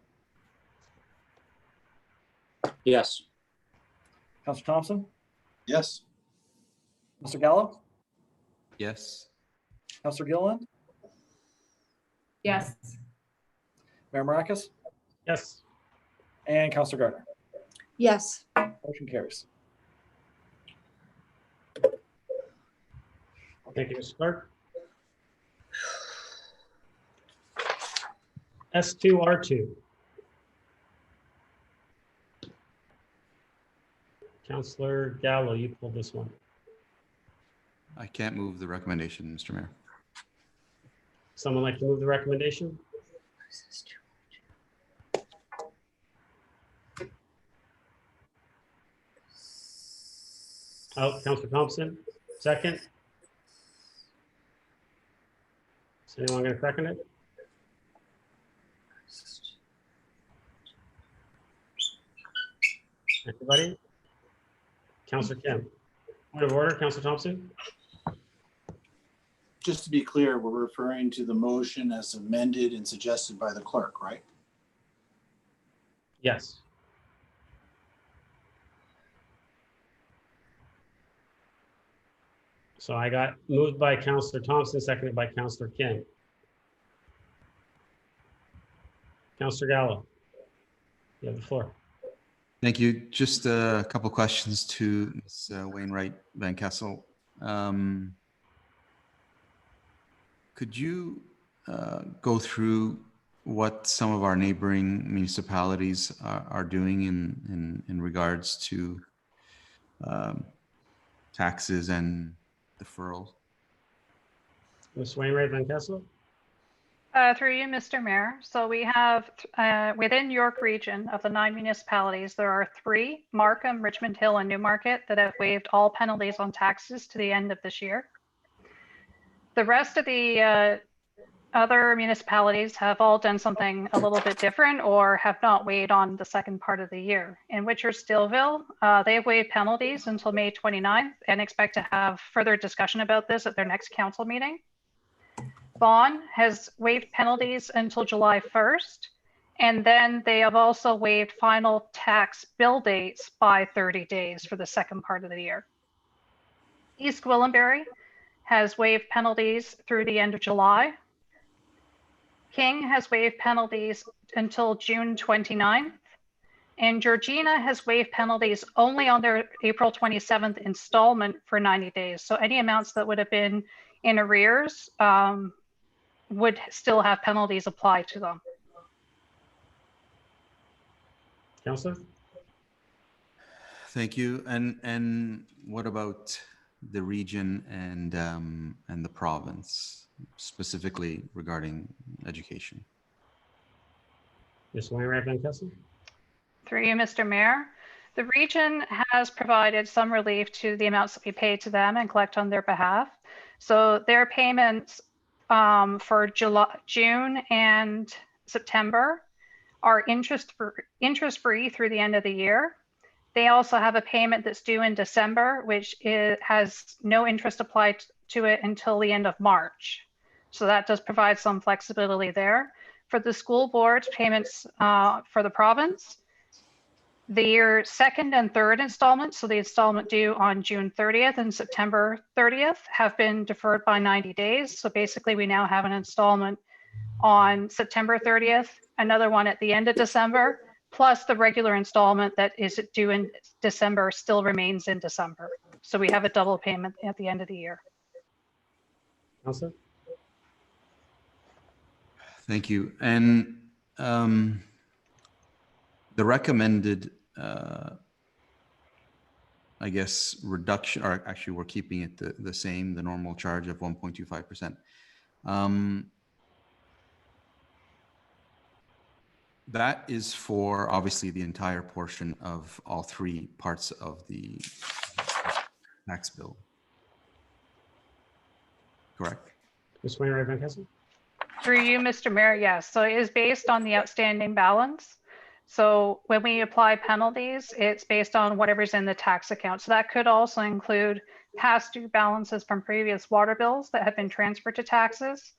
Yes. Councillor Thompson, Yes. Mr. Gallo, Yes. Councillor Gilliland, Yes. Mayor Maracus, Yes. and Councillor Gartner. Yes. Motion carries. Thank you, Mr. Clerk. S2R2. Councillor Gallo, you pulled this one. I can't move the recommendation, Mr. Mayor. Someone like to move the recommendation? Oh, Councillor Thompson, second. Is anyone going to second it? Everybody? Councillor Kim. Point of order, Councillor Thompson? Just to be clear, we're referring to the motion as amended and suggested by the clerk, right? Yes. So I got moved by Councillor Thompson, seconded by Councillor Kim. Councillor Gallo, you have the floor. Thank you. Just a couple of questions to Ms. Wainwright Van Kessel. Could you go through what some of our neighboring municipalities are doing in regards to taxes and deferrals? Ms. Wainwright Van Kessel? Through you, Mr. Mayor. So we have within York Region of the 9 municipalities, there are 3, Markham, Richmond Hill, and Newmarket, that have waived all penalties on taxes to the end of this year. The rest of the other municipalities have all done something a little bit different or have not waived on the second part of the year. In Witcher-Stillville, they have waived penalties until May 29th and expect to have further discussion about this at their next council meeting. Vaughan has waived penalties until July 1st, and then they have also waived final tax bill dates by 30 days for the second part of the year. East Gwillimbury has waived penalties through the end of July. King has waived penalties until June 29th, and Georgina has waived penalties only on their April 27th installment for 90 days. So any amounts that would have been in arrears would still have penalties applied to them. Councillor? Thank you. And what about the region and the province, specifically regarding education? Ms. Wainwright Van Kessel? Through you, Mr. Mayor. The region has provided some relief to the amounts that we pay to them and collect on their behalf. So their payments for June and September are interest-free through the end of the year. They also have a payment that's due in December, which has no interest applied to it until the end of March. So that does provide some flexibility there. For the school board payments for the province, their second and third installments, so the installment due on June 30th and September 30th, have been deferred by 90 days. So basically we now have an installment on September 30th, another one at the end of December, plus the regular installment that is due in December still remains in December. So we have a double payment at the end of the year. Councillor? Thank you. And The recommended, I guess, reduction, or actually we're keeping it the same, the normal charge of 1.25%. That is for obviously the entire portion of all three parts of the tax bill. Correct? Ms. Wainwright Van Kessel? Through you, Mr. Mayor, yes. So it is based on the outstanding balance. So when we apply penalties, it's based on whatever's in the tax account. So that could also include past due balances from previous water bills that have been transferred to taxes.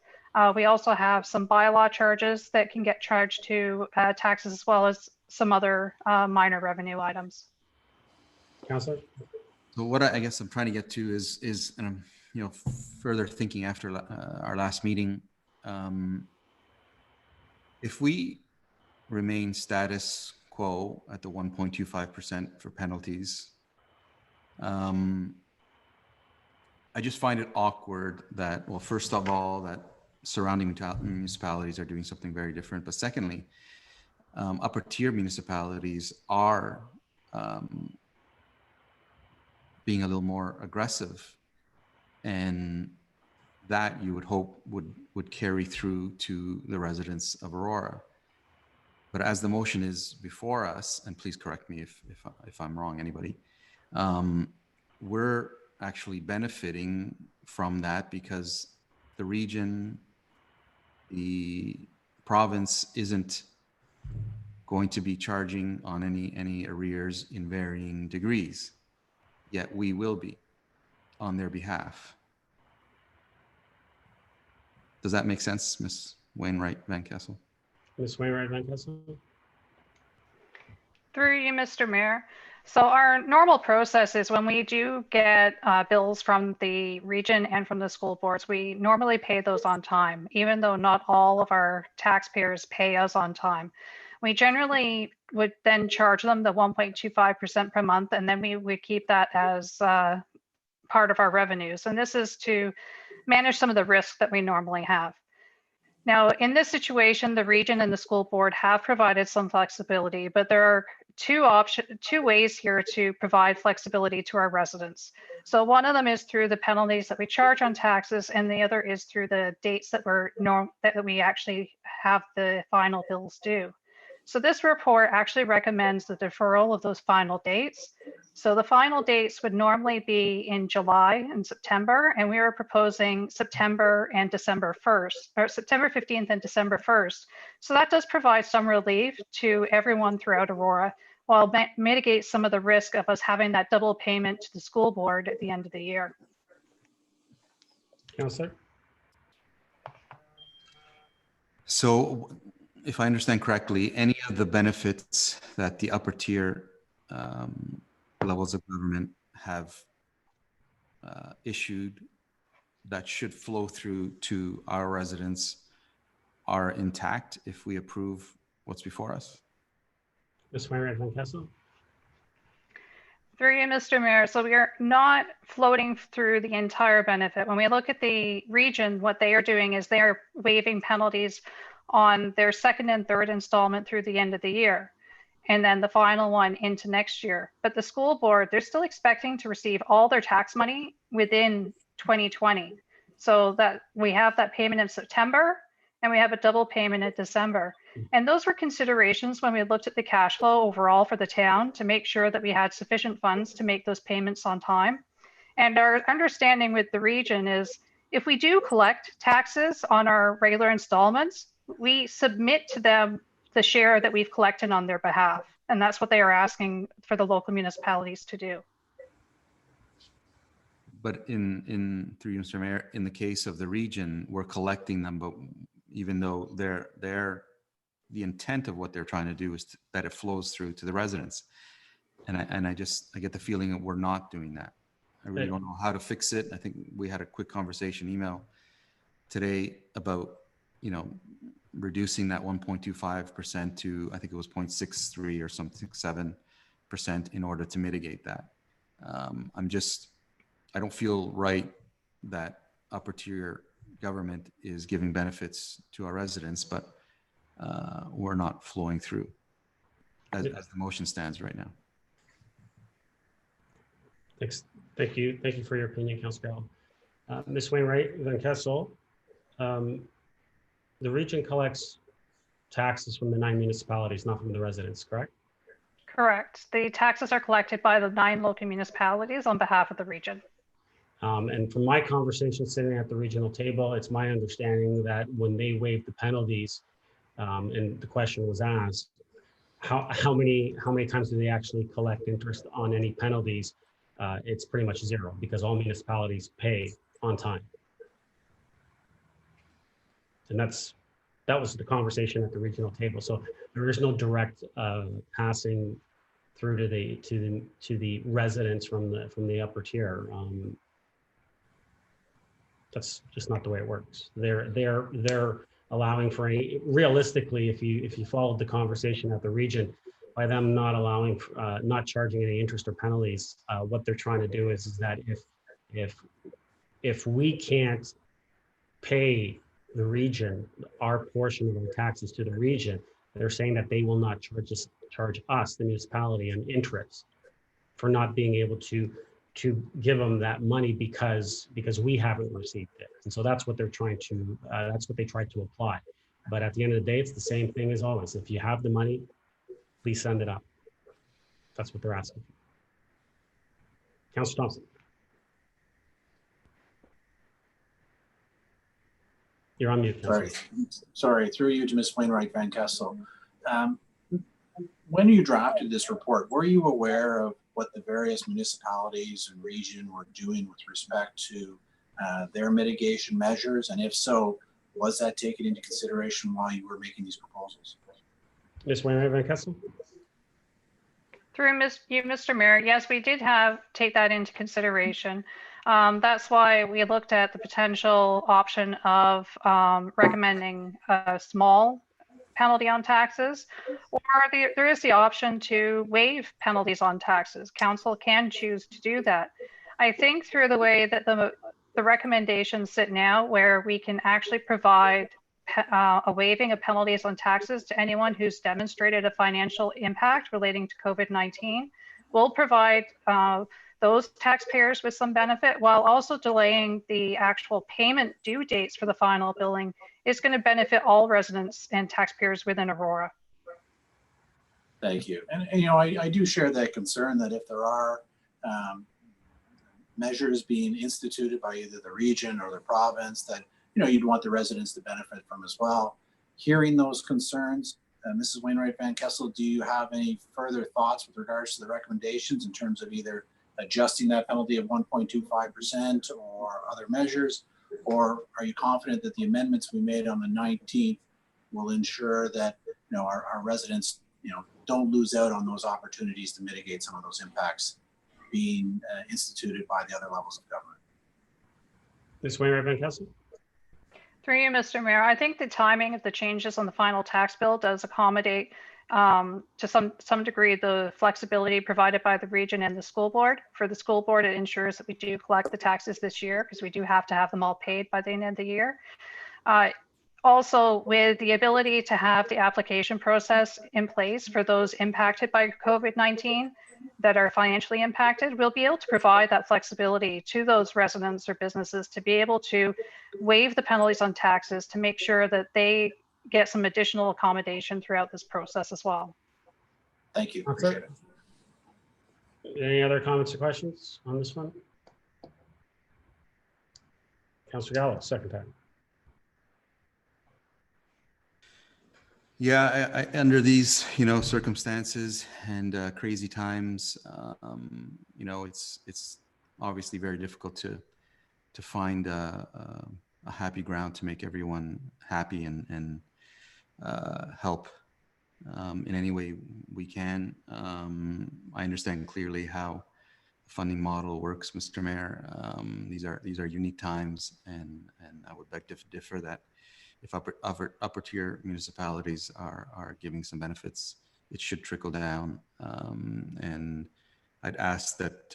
We also have some bylaw charges that can get charged to taxes, as well as some other minor revenue items. Councillor? So what I guess I'm trying to get to is you know, further thinking after our last meeting, if we remain status quo at the 1.25% for penalties, I just find it awkward that, well, first of all, that surrounding municipalities are doing something very different. But secondly, upper tier municipalities are being a little more aggressive, and that you would hope would carry through to the residents of Aurora. But as the motion is before us, and please correct me if I'm wrong, anybody, we're actually benefiting from that because the region, the province isn't going to be charging on any arrears in varying degrees, yet we will be on their behalf. Does that make sense, Ms. Wainwright Van Kessel? Ms. Wainwright Van Kessel? Through you, Mr. Mayor. So our normal process is when we do get bills from the region and from the school boards, we normally pay those on time, even though not all of our taxpayers pay us on time. We generally would then charge them the 1.25% per month, and then we would keep that as part of our revenues. And this is to manage some of the risks that we normally have. Now, in this situation, the region and the school board have provided some flexibility, but there are two ways here to provide flexibility to our residents. So one of them is through the penalties that we charge on taxes, and the other is through the dates that we actually have the final bills due. So this report actually recommends the deferral of those final dates. So the final dates would normally be in July and September, and we are proposing September and December 1st, or September 15th and December 1st. So that does provide some relief to everyone throughout Aurora, while mitigate some of the risk of us having that double payment to the school board at the end of the year. Councillor? So if I understand correctly, any of the benefits that the upper tier levels of government have issued that should flow through to our residents are intact if we approve what's before us? Ms. Wainwright Van Kessel? Through you, Mr. Mayor. So we are not floating through the entire benefit. When we look at the region, what they are doing is they are waiving penalties on their second and third installment through the end of the year, and then the final one into next year. But the school board, they're still expecting to receive all their tax money within 2020. So that we have that payment in September, and we have a double payment in December. And those were considerations when we looked at the cash flow overall for the town to make sure that we had sufficient funds to make those payments on time. And our understanding with the region is if we do collect taxes on our regular installments, we submit to them the share that we've collected on their behalf. And that's what they are asking for the local municipalities to do. But through you, Mr. Mayor, in the case of the region, we're collecting them, but even though the intent of what they're trying to do is that it flows through to the residents. And I get the feeling that we're not doing that. I really don't know how to fix it. I think we had a quick conversation email today about, reducing that 1.25% to, I think it was 0.63 or something, 7% in order to mitigate that. I don't feel right that upper tier government is giving benefits to our residents, but we're not flowing through. as the motion stands right now. Thanks. Thank you. Thank you for your opinion, Councilor Gallo. Ms. Wainwright Van Kessel, the region collects taxes from the 9 municipalities, not from the residents, correct? Correct. The taxes are collected by the 9 local municipalities on behalf of the region. And from my conversation sitting at the regional table, it's my understanding that when they waive the penalties, and the question was asked, how many times do they actually collect interest on any penalties? It's pretty much zero because all municipalities pay on time. And that was the conversation at the regional table. So there is no direct passing through to the residents from the upper tier. That's just not the way it works. They're allowing for any, realistically, if you followed the conversation at the region, by them not allowing, not charging any interest or penalties, what they're trying to do is that if we can't pay the region our portion of the taxes to the region, they're saying that they will not charge us, the municipality, an interest for not being able to give them that money because we haven't received it. And so that's what they're trying to, that's what they try to apply. But at the end of the day, it's the same thing as always. If you have the money, please send it up. That's what they're asking. Councilor Thompson. You're on mute. Sorry, through you to Ms. Wainwright Van Kessel. When you drafted this report, were you aware of what the various municipalities and region were doing with respect to their mitigation measures? And if so, was that taken into consideration while you were making these proposals? Ms. Wainwright Van Kessel. Through you, Mr. Mayor, yes, we did take that into consideration. That's why we looked at the potential option of recommending a small penalty on taxes, or there is the option to waive penalties on taxes. Council can choose to do that. I think through the way that the recommendations sit now, where we can actually provide a waiving of penalties on taxes to anyone who's demonstrated a financial impact relating to COVID-19, will provide those taxpayers with some benefit, while also delaying the actual payment due dates for the final billing is going to benefit all residents and taxpayers within Aurora. Thank you. And you know, I do share that concern that if there are measures being instituted by either the region or the province that, you know, you'd want the residents to benefit from as well. Hearing those concerns, Mrs. Wainwright Van Kessel, do you have any further thoughts with regards to the recommendations in terms of either adjusting that penalty of 1.25% or other measures? Or are you confident that the amendments we made on the 19th will ensure that, you know, our residents, you know, don't lose out on those opportunities to mitigate some of those impacts being instituted by the other levels of government? Ms. Wainwright Van Kessel. Through you, Mr. Mayor, I think the timing of the changes on the final tax bill does accommodate to some degree the flexibility provided by the region and the school board. For the school board, it ensures that we do collect the taxes this year because we do have to have them all paid by the end of the year. Also, with the ability to have the application process in place for those impacted by COVID-19 that are financially impacted, we'll be able to provide that flexibility to those residents or businesses to be able to waive the penalties on taxes to make sure that they get some additional accommodation throughout this process as well. Thank you. Appreciate it. Any other comments or questions on this one? Councilor Gallo, second time. Yeah, under these, you know, circumstances and crazy times, you know, it's obviously very difficult to find a happy ground to make everyone happy and help in any way we can. I understand clearly how the funding model works, Mr. Mayor. These are unique times, and I would beg to differ that if upper tier municipalities are giving some benefits, it should trickle down. And I'd ask that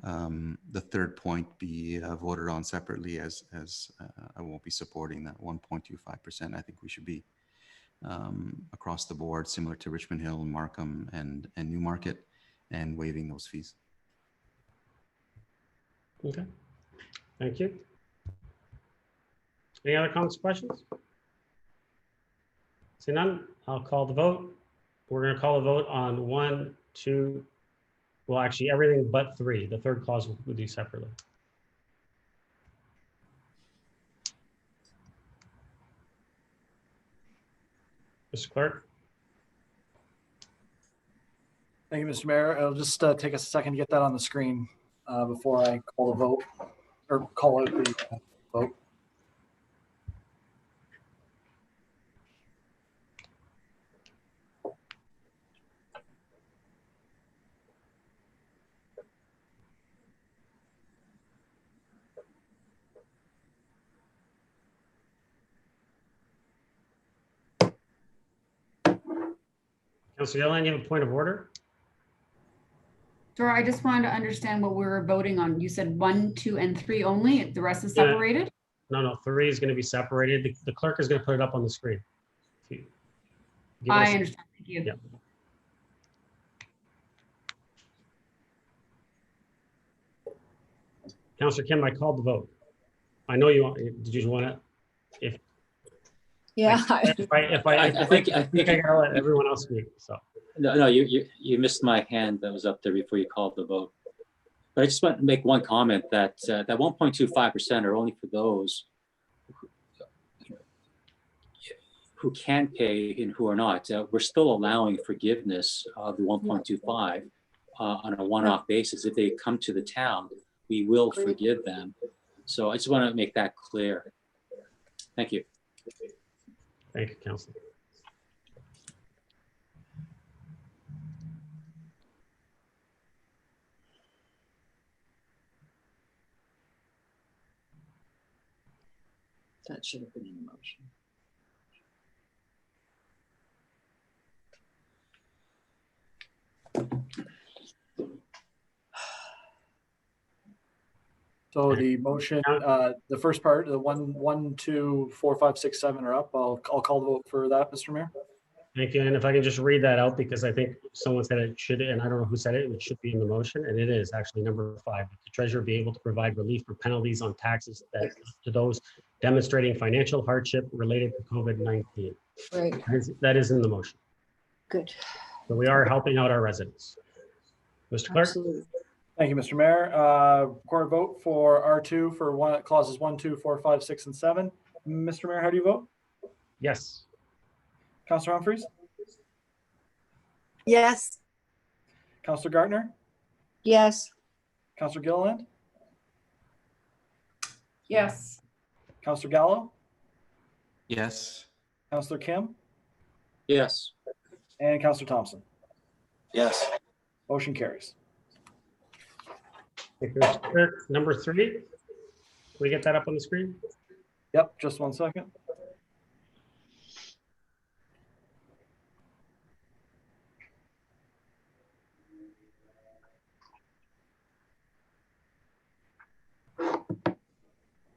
the third point be voted on separately, as I won't be supporting that 1.25%. I think we should be across the board, similar to Richmond Hill, Markham, and Newmarket, and waiving those fees. Okay, thank you. Any other comments, questions? See none, I'll call the vote. We're going to call a vote on 1, 2, well, actually everything but 3. The third clause we'll do separately. Mr. Clerk? Thank you, Mr. Mayor. It'll just take us a second to get that on the screen before I call the vote or call out the vote. Councilor Yellen, you have a point of order? Sure, I just wanted to understand what we were voting on. You said 1, 2, and 3 only. The rest is separated? No, 3 is going to be separated. The clerk is going to put it up on the screen. Give I us- understand. Thank you. Yeah. Councilor Kim, I called the vote. I know you want, did you want to? Yeah. I think I gotta let everyone else speak, so. No, you missed my hand that was up there before you called the vote. But I just want to make one comment that that 1.25% are only for those who can pay and who are not. We're still allowing forgiveness of the 1.25 on a one-off basis. If they come to the town, we will forgive them. So I just want to make that clear. Thank you. Thank you, Councilor. That should have been in the motion. So the motion, the first part, the 1, 2, 4, 5, 6, 7 are up. I'll call the vote for that, Mr. Mayor. Thank you. And if I can just read that out, because I think someone said it should, and I don't know who said it, it should be in the motion, and it is actually number 5. The treasurer be able to provide relief for penalties on taxes that to those demonstrating financial hardship related to COVID-19. Right. That is in the motion. Good. So we are helping out our residents. Mr. Clerk? Absolutely. Thank you, Mr. Mayor. Record vote for R2 for clauses 1, 2, 4, 5, 6, and 7. Mr. Mayor, how do you vote? Yes. Councillor Humphries? Yes. Councillor Gartner? Yes. Councillor Gilliland? Yes. Councillor Gallo? Yes. Councillor Kim? Yes. And Councillor Thompson. Yes. Motion carries. Thank you, Mr. Clerk. Number 3. Can we get that up on the screen? Yep, just 1 second.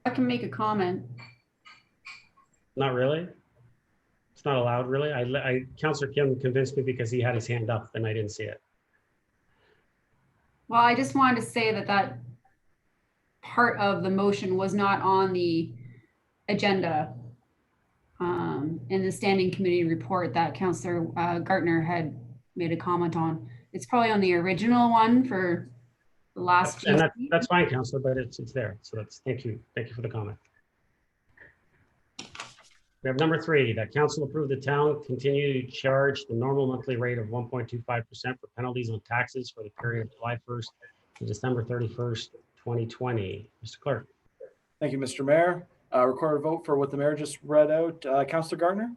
I can make a comment. Not really. It's not allowed, really. Councilor Kim convinced me because he had his hand up and I didn't see it. Well, I just wanted to say that that part of the motion was not on the agenda in the standing committee report that Councillor Gartner had made a comment on. It's probably on the original one for the last. And that's fine, Councilor, but it's there. So that's, thank you. Thank you for the comment. We have number 3, that council approve the town continue to charge the normal monthly rate of 1.25% for penalties on taxes for the period of July 1st to December 31st, 2020. Mr. Clerk? Thank you, Mr. Mayor. Record vote for what the mayor just read out. Councillor Gartner?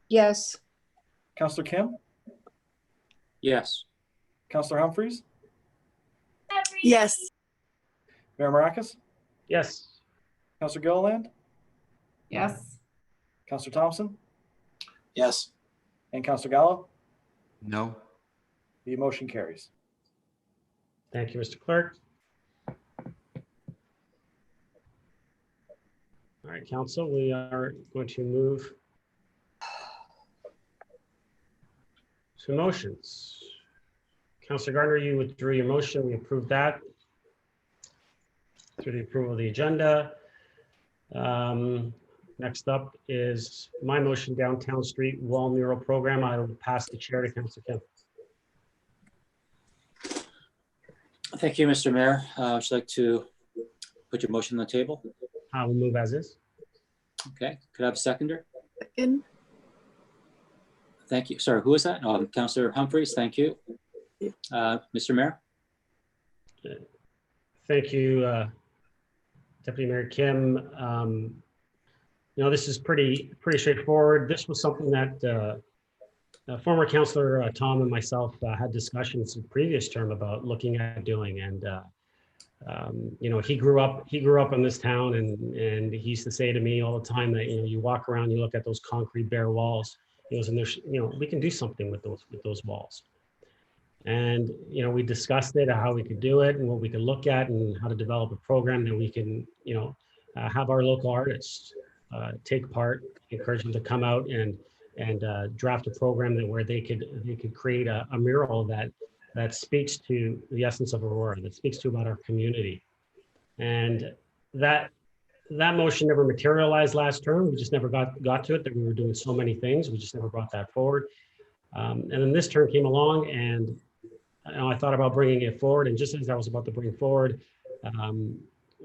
Yes. Councillor Kim? Yes. Councillor Humphries? Yes. Mayor Maracus? Yes. Councillor Gilliland? Yes. Councillor Thompson? Yes. And Councillor Gallo? No. The motion carries. Thank you, Mr. Clerk. All right, council, we are going to move Two motions. Councillor Gardner, you withdrew your motion. We approved that through the approval of the agenda. Next up is my motion, downtown street wall mural program. I will pass the chair to Councillor Kim. Thank you, Mr. Mayor. Would you like to put your motion on the table? I will move as is. Okay, could I have a seconder? Second. Thank you. Sorry, who was that? Councillor Humphreys, thank you. Mr. Mayor? Thank you, Deputy Mayor Kim. You know, this is pretty straightforward. This was something that former Councillor Tom and myself had discussions in the previous term about looking at doing. And you know, he grew up in this town, and he used to say to me all the time that, you know, you walk around, you look at those concrete bare walls, he goes, and there's, you know, we can do something with those walls. And, you know, we discussed it, how we could do it and what we could look at and how to develop a program that we can, you know, have our local artists take part, encourage them to come out and draft a program that where they could create a mural that speaks to the essence of Aurora, that speaks to about our community. And that motion never materialized last term. We just never got to it, that we were doing so many things. We just never brought that forward. And then this term came along, and I thought about bringing it forward. And just as I was about to bring it forward,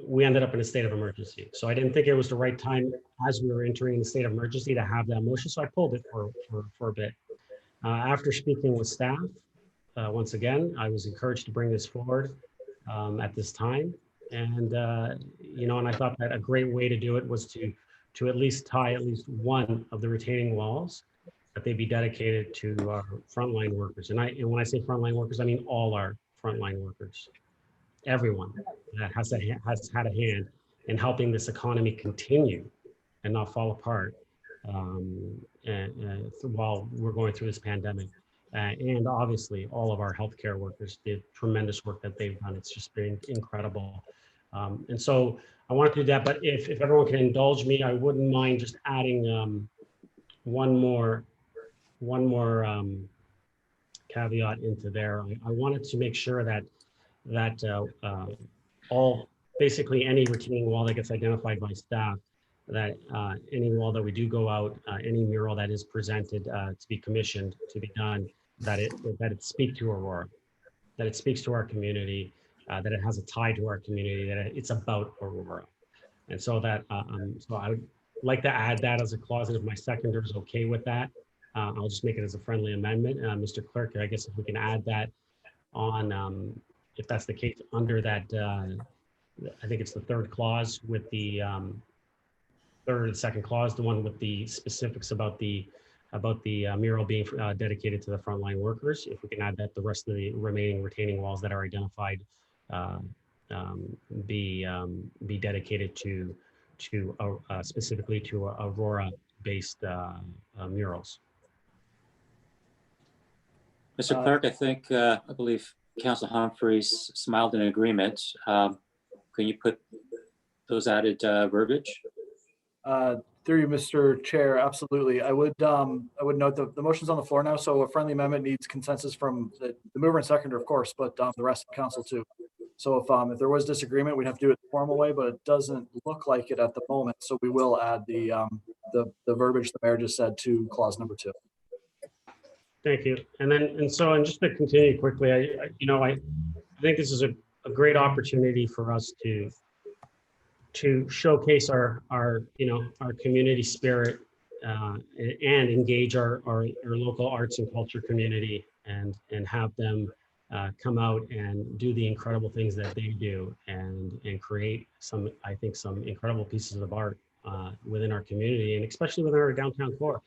we ended up in a state of emergency. So I didn't think it was the right time as we were entering the state of emergency to have that motion. So I pulled it for a bit. After speaking with staff, once again, I was encouraged to bring this forward at this time. And, you know, and I thought that a great way to do it was to at least tie at least one of the retaining walls, that they be dedicated to our frontline workers. And when I say frontline workers, I mean all our frontline workers, everyone that has had a hand in helping this economy continue and not fall apart while we're going through this pandemic. And obviously all of our healthcare workers did tremendous work that they've done. It's just been incredible. And so I wanted to do that, but if everyone can indulge me, I wouldn't mind just adding one more caveat into there. I wanted to make sure that all, basically any retaining wall that gets identified by staff, that any wall that we do go out, any mural that is presented to be commissioned, to be done, that it speak to Aurora, that it speaks to our community, that it has a tie to our community, that it's about Aurora. And so that, so I would like to add that as a clause, and if my seconder is okay with that, I'll just make it as a friendly amendment. Mr. Clerk, I guess if we can add that on, if that's the case, under that, I think it's the third clause with the third and second clause, the one with the specifics about the mural being dedicated to the frontline workers. If we can add that, the rest of the remaining retaining walls that are identified be dedicated to specifically to Aurora-based murals. Mr. Clerk, I think, I believe Councilor Humphreys smiled in agreement. Can you put those added verbiage? Through you, Mr. Chair, absolutely. I would note the motion's on the floor now, so a friendly amendment needs consensus from the mover and seconder, of course, but the rest of council too. So if there was disagreement, we'd have to do it the formal way, but it doesn't look like it at the moment. So we will add the verbiage the mayor just said to clause number 2. Thank you. And just to continue quickly, I think this is a great opportunity for us to showcase our community spirit and engage our local arts and culture community and have them come out and do the incredible things that they do and create some incredible pieces of art within our community, and especially within our downtown core.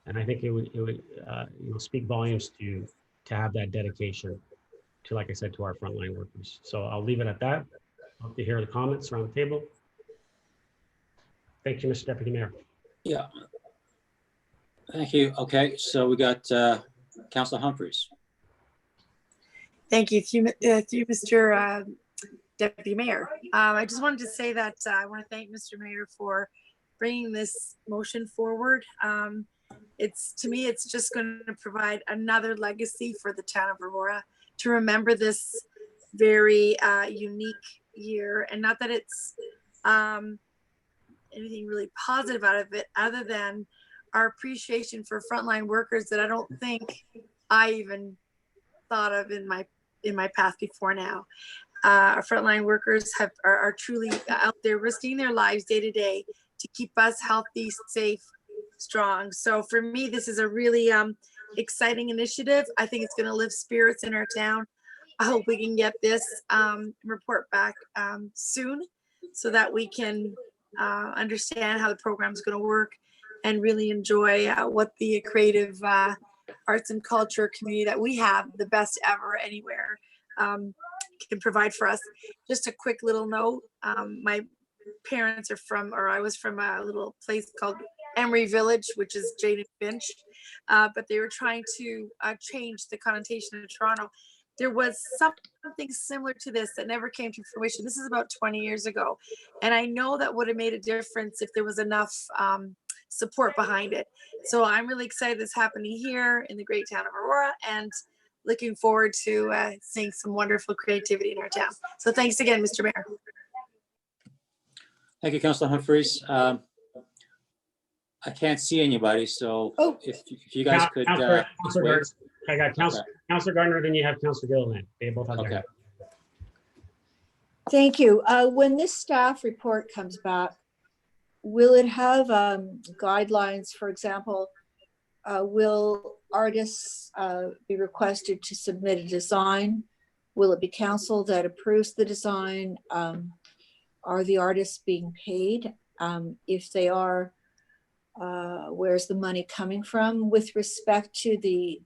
And I think it would speak volumes to have that dedication to, like I said, to our frontline workers. So I'll leave it at that. Hope to hear the comments around the table. Thank you, Mr. Deputy Mayor. Yeah. Thank you. Okay, so we got Councilor Humphreys. Thank you, Mr. Deputy Mayor. I just wanted to say that I want to thank Mr. Mayor for bringing this motion forward. to me, it's just going to provide another legacy for the town of Aurora to remember this very unique year. And not that it's anything really positive out of it, other than our appreciation for frontline workers that I don't think I even thought of in my path before now. Our frontline workers are truly out there risking their lives day to day to keep us healthy, safe, strong. So for me, this is a really exciting initiative. I think it's going to lift spirits in our town. I hope we can get this report back soon so that we can understand how the program is going to work and really enjoy what the creative arts and culture community that we have, the best ever anywhere, can provide for us. Just a quick little note, my parents are from, or I was from a little place called Emery Village, which is Jane and Finch, but they were trying to change the connotation of Toronto. There was something similar to this that never came to fruition. This is about 20 years ago. And I know that would have made a difference if there was enough support behind it. So I'm really excited this happening here in the great town of Aurora, and looking forward to seeing some wonderful creativity in our town. So thanks again, Mr. Mayor. Thank you, Councilor Humphries. I can't see anybody, so if you guys could. I got Councilor Gardner, then you have Councilor Gilliland. They both have their hand. Thank you. When this staff report comes back, will it have guidelines? For example, will artists be requested to submit a design? Will it be council that approves the design? Are the artists being paid? If they are, where's the money coming from? With respect to the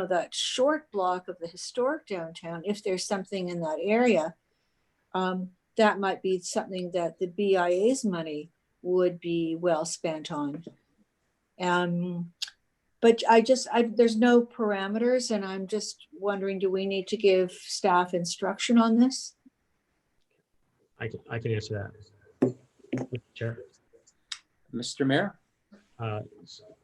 that short block of the historic downtown, if there's something in that area, that might be something that the BIA's money would be well spent on. But there's no parameters, and I'm just wondering, do we need to give staff instruction on this? I can answer that, Mr. Chair. Mr. Mayor?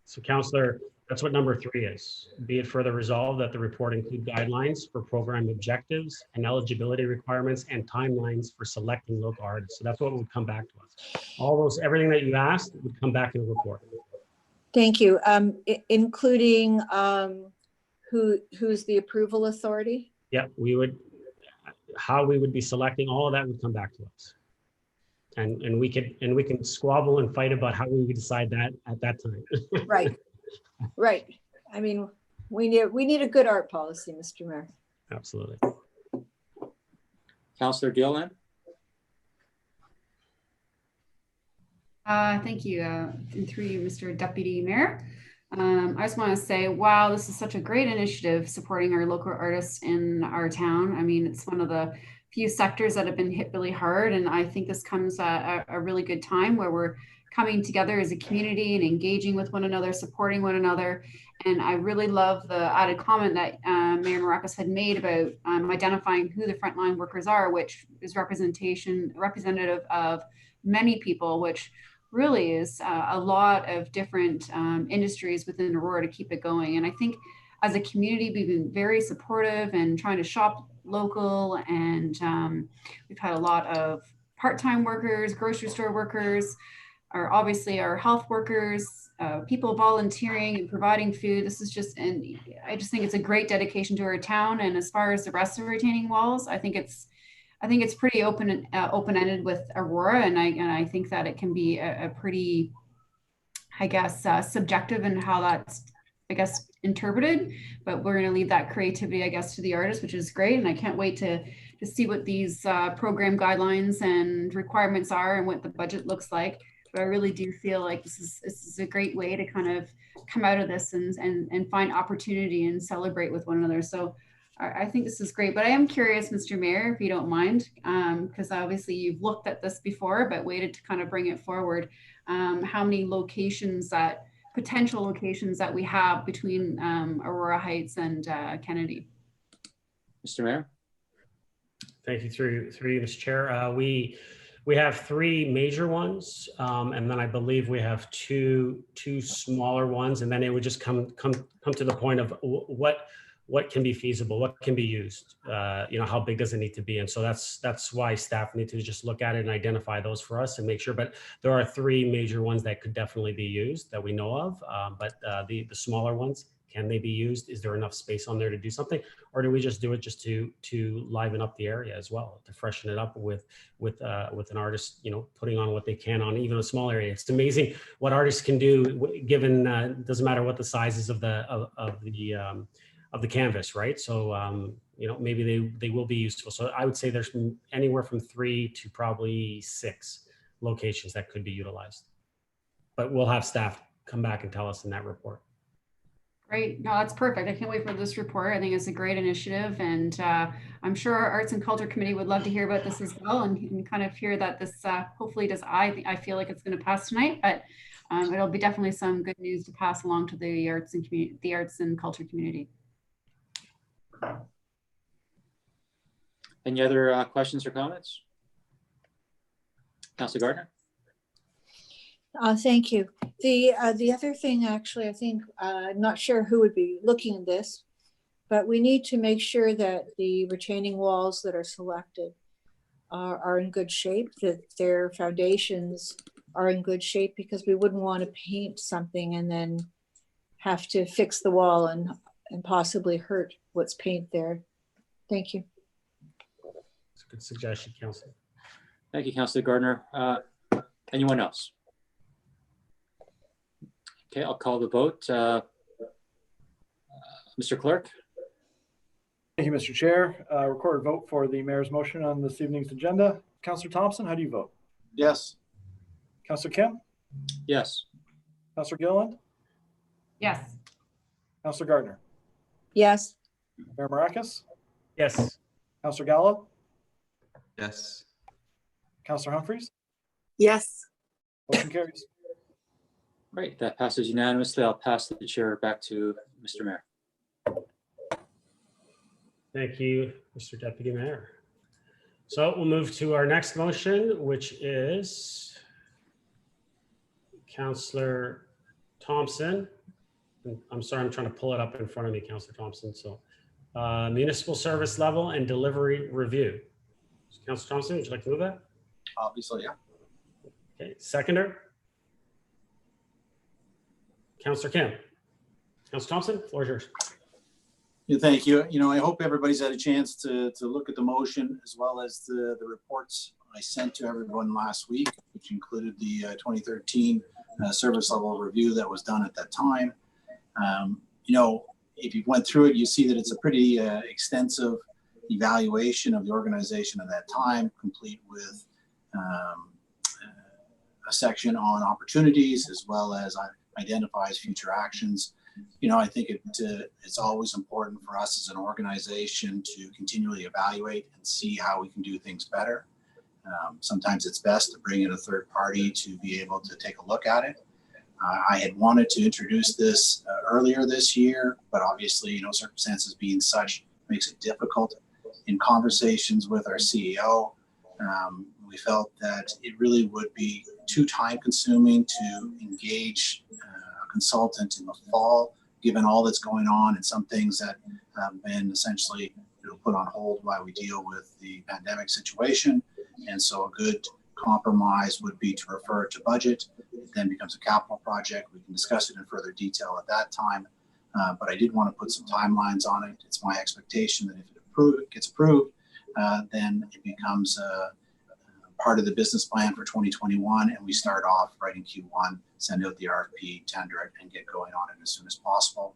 So Councillor, that's what number 3 is. Be it further resolved that the report include guidelines for program objectives and eligibility requirements and timelines for selecting local artists. So that's what would come back to us. Everything that you asked would come back in the report. Thank you. Including who's the approval authority? Yeah, how we would be selecting, all of that would come back to us. And we can squabble and fight about how we would decide that at that time. Right. I mean, we need a good art policy, Mr. Mayor. Absolutely. Councillor Gilliland? Thank you, and through you, Mr. Deputy Mayor. I just want to say, wow, this is such a great initiative supporting our local artists in our town. I mean, it's one of the few sectors that have been hit really hard, and I think this comes at a really good time where we're coming together as a community and engaging with one another, supporting one another. And I really love the added comment that Mayor Maracas had made about identifying who the frontline workers are, which is representative of many people, which really is a lot of different industries within Aurora to keep it going. And I think as a community, we've been very supportive and trying to shop local, and we've had a lot of part-time workers, grocery store workers, obviously our health workers, people volunteering and providing food. This is just, and I just think it's a great dedication to our town. And as far as the rest of the retaining walls, I think it's pretty open-ended with Aurora, and I think that it can be a pretty, I guess, subjective in how that's, I guess, interpreted. But we're going to leave that creativity, I guess, to the artists, which is great. And I can't wait to see what these program guidelines and requirements are and what the budget looks like. But I really do feel like this is a great way to kind of come out of this and find opportunity and celebrate with one another. So I think this is great, but I am curious, Mr. Mayor, if you don't mind, because obviously you've looked at this before, but waited to kind of bring it forward. How many potential locations that we have between Aurora Heights and Kennedy? Mr. Mayor? Thank you, through you, Mr. Chair. We have three major ones, and then I believe we have two smaller ones, and then it would just come to the point of what can be feasible, what can be used, how big does it need to be? And so that's why staff need to just look at it and identify those for us and make sure. But there are three major ones that could definitely be used that we know of. But the smaller ones, can they be used? Is there enough space on there to do something? Or do we just do it just to liven up the area as well, to freshen it up with an artist, putting on what they can on even a small area? It's amazing what artists can do given, doesn't matter what the sizes of the canvas, right? So, maybe they will be useful. So I would say there's anywhere from 3 to probably 6 locations that could be utilized. But we'll have staff come back and tell us in that report. Great. No, that's perfect. I can't wait for this report. I think it's a great initiative. And I'm sure our Arts and Culture Committee would love to hear about this as well and kind of hear that this hopefully does. I feel like it's going to pass tonight, but it'll be definitely some good news to pass along to the arts and culture community. Any other questions or comments? Councilor Gardner? Thank you. The other thing, actually, I think, I'm not sure who would be looking at this, but we need to make sure that the retaining walls that are selected are in good shape, that their foundations are in good shape, because we wouldn't want to paint something and then have to fix the wall and possibly hurt what's paint there. Thank you. It's a good suggestion, Councilor. Thank you, Councilor Gardner. Anyone else? Okay, I'll call the vote. Mr. Clerk? Thank you, Mr. Chair. Recorded vote for the mayor's motion on this evening's agenda. Councillor Thompson, how do you vote? Yes. Councillor Kim? Yes. Councillor Gilliland? Yes. Councillor Gardner? Yes. Mayor Marakis? Yes. Councillor Gallo? Yes. Councillor Humphreys? Yes. Motion carries. Great, that passes unanimously. I'll pass the chair back to Mr. Mayor. Thank you, Mr. Deputy Mayor. So we'll move to our next motion, which is Councillor Thompson. I'm sorry, I'm trying to pull it up in front of me, Councillor Thompson. So municipal service level and delivery review. So, Councillor Thompson, would you like to move that? Obviously, yeah. Okay, seconder. Councillor Kim. Councillor Thompson, floor is yours. Yeah, thank you. I hope everybody's had a chance to look at the motion as well as the reports I sent to everyone last week, which included the 2013 service level review that was done at that time. If you went through it, you see that it's a pretty extensive evaluation of the organization at that time, complete with a section on opportunities as well as identifies future actions. I think it's always important for us as an organization to continually evaluate and see how we can do things better. Sometimes it's best to bring in a third party to be able to take a look at it. I had wanted to introduce this earlier this year, but obviously, circumstances being such makes it difficult. In conversations with our CEO, we felt that it really would be too time consuming to engage a consultant in the fall, given all that's going on and some things that have been essentially put on hold while we deal with the pandemic situation. And so a good compromise would be to refer it to budget. It then becomes a capital project. We can discuss it in further detail at that time. But I did want to put some timelines on it. It's my expectation that if it gets approved, then it becomes part of the business plan for 2021, and we start off right in Q1, send out the RFP, tender it, and get going on it as soon as possible.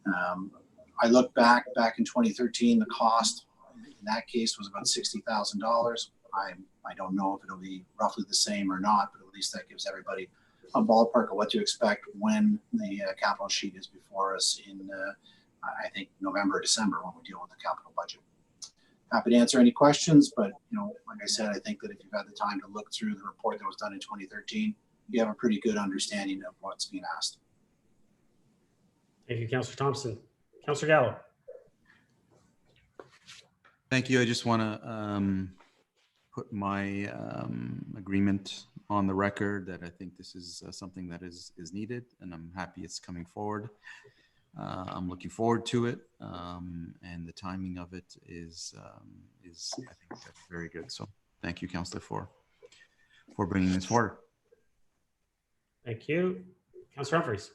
I look back in 2013, the cost in that case was about $60,000. I don't know if it'll be roughly the same or not, but at least that gives everybody a ballpark of what to expect when the capital sheet is before us in, I think, November, December, when we deal with the capital budget. Happy to answer any questions, but like I said, I think that if you've had the time to look through the report that was done in 2013, you have a pretty good understanding of what's being asked. Thank you, Councillor Thompson. Councillor Gallo. Thank you. I just want to put my agreement on the record that I think this is something that is needed, and I'm happy it's coming forward. I'm looking forward to it, and the timing of it is I think very good. So thank you, Councillor, for bringing this forward. Thank you. Councillor Humphries.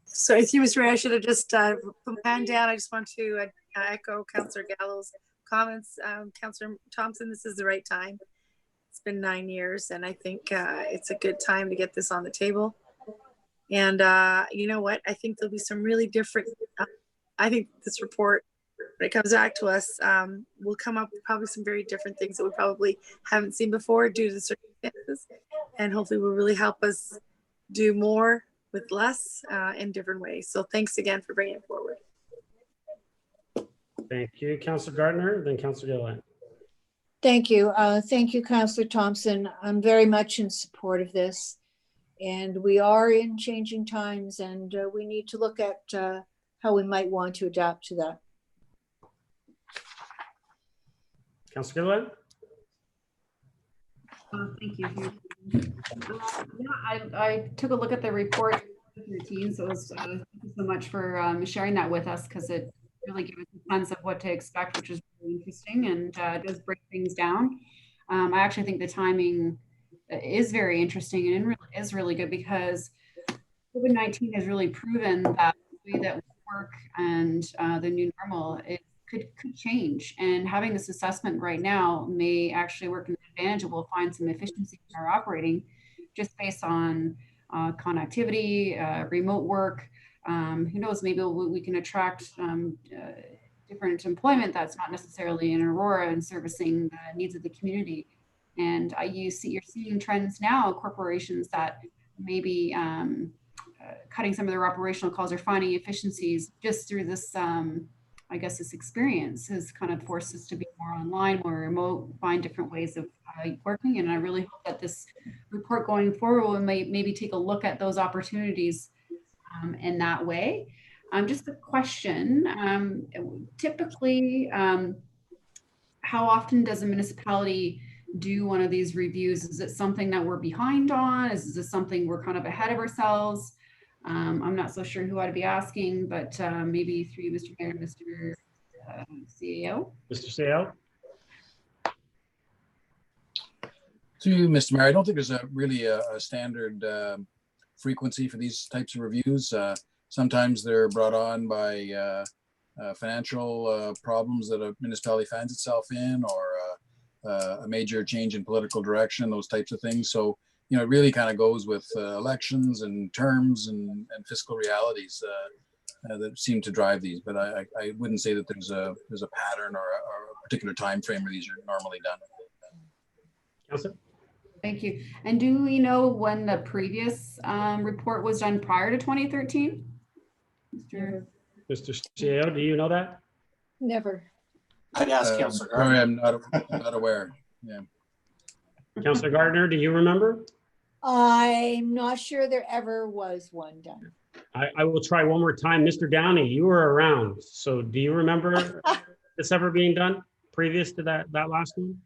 So, excuse me, Mr. Mayor, I should have just put my hand down. I just want to echo Councillor Gallo's comments. Councillor Thompson, this is the right time. It's been 9 years, and I think it's a good time to get this on the table. And you know what? I think there'll be some really different, I think this report, when it comes back to us, will come up with probably some very different things that we probably haven't seen before due to the circumstances. And hopefully will really help us do more with less in different ways. So thanks again for bringing it forward. Thank you, Councillor Gardner, then Councillor Gilliland. Thank you. Thank you, Councillor Thompson. I'm very much in support of this. And we are in changing times, and we need to look at how we might want to adapt to that. Councillor Gilliland? Thank you. I took a look at the report routine, so thank you so much for sharing that with us, because it really gives us a sense of what to expect, which is really interesting, and does break things down. I actually think the timing is very interesting and is really good, because COVID-19 has really proven that the way that we work and the new normal could change. And having this assessment right now may actually work in the advantage, and we'll find some efficiency in our operating just based on connectivity, remote work. Who knows, maybe we can attract different employment that's not necessarily in Aurora and servicing the needs of the community. And you're seeing trends now, corporations that maybe cutting some of their operational costs or finding efficiencies just through this, I guess this experience has kind of forced us to be more online, more remote, find different ways of working. And I really hope that this report going forward will maybe take a look at those opportunities in that way. Just a question, typically, how often does a municipality do one of these reviews? Is it something that we're behind on? Is this something we're kind of ahead of ourselves? I'm not so sure who I'd be asking, but maybe through you, Mr. Mayor, Mr. CEO. Mr. CEO. To you, Mr. Mayor, I don't think there's really a standard frequency for these types of reviews. Sometimes they're brought on by financial problems that a municipality finds itself in, or a major change in political direction, those types of things. So, you know, it really kind of goes with elections and terms and fiscal realities that seem to drive these. But I wouldn't say that there's a pattern or a particular time frame where these are normally done. Councillor? Thank you. And do we know when the previous report was done prior to 2013? Mr. CEO, do you know that? Never. I'd ask Councillor Gardner. Sorry, I'm not aware. Yeah. Councillor Gardner, do you remember? I'm not sure there ever was one done. I will try one more time. Mr. Downey, you were around. So do you remember this ever being done previous to that last one?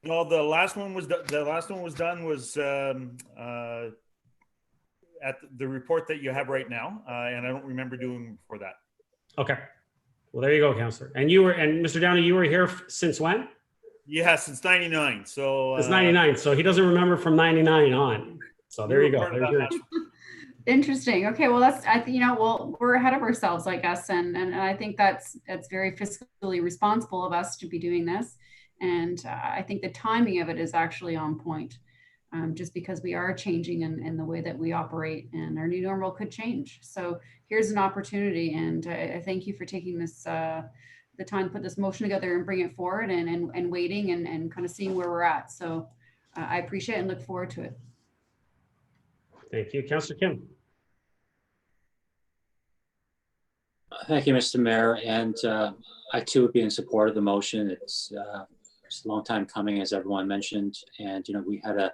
Well, the last one was done at the report that you have right now, and I don't remember doing before that. Okay. Well, there you go, Councillor. And Mr. Downey, you were here since when? Yeah, since '99. So it's '99. So he doesn't remember from '99 on. So there you go. Interesting. Okay. Well, we're ahead of ourselves, I guess, and I think that's very fiscally responsible of us to be doing this. And I think the timing of it is actually on point, just because we are changing in the way that we operate, and our new normal could change. So here's an opportunity, and I thank you for taking this the time to put this motion together and bring it forward, and waiting and kind of seeing where we're at. So I appreciate it and look forward to it. Thank you. Councillor Kim. Thank you, Mr. Mayor. And I too would be in support of the motion. It's a long time coming, as everyone mentioned. And, you know, we had a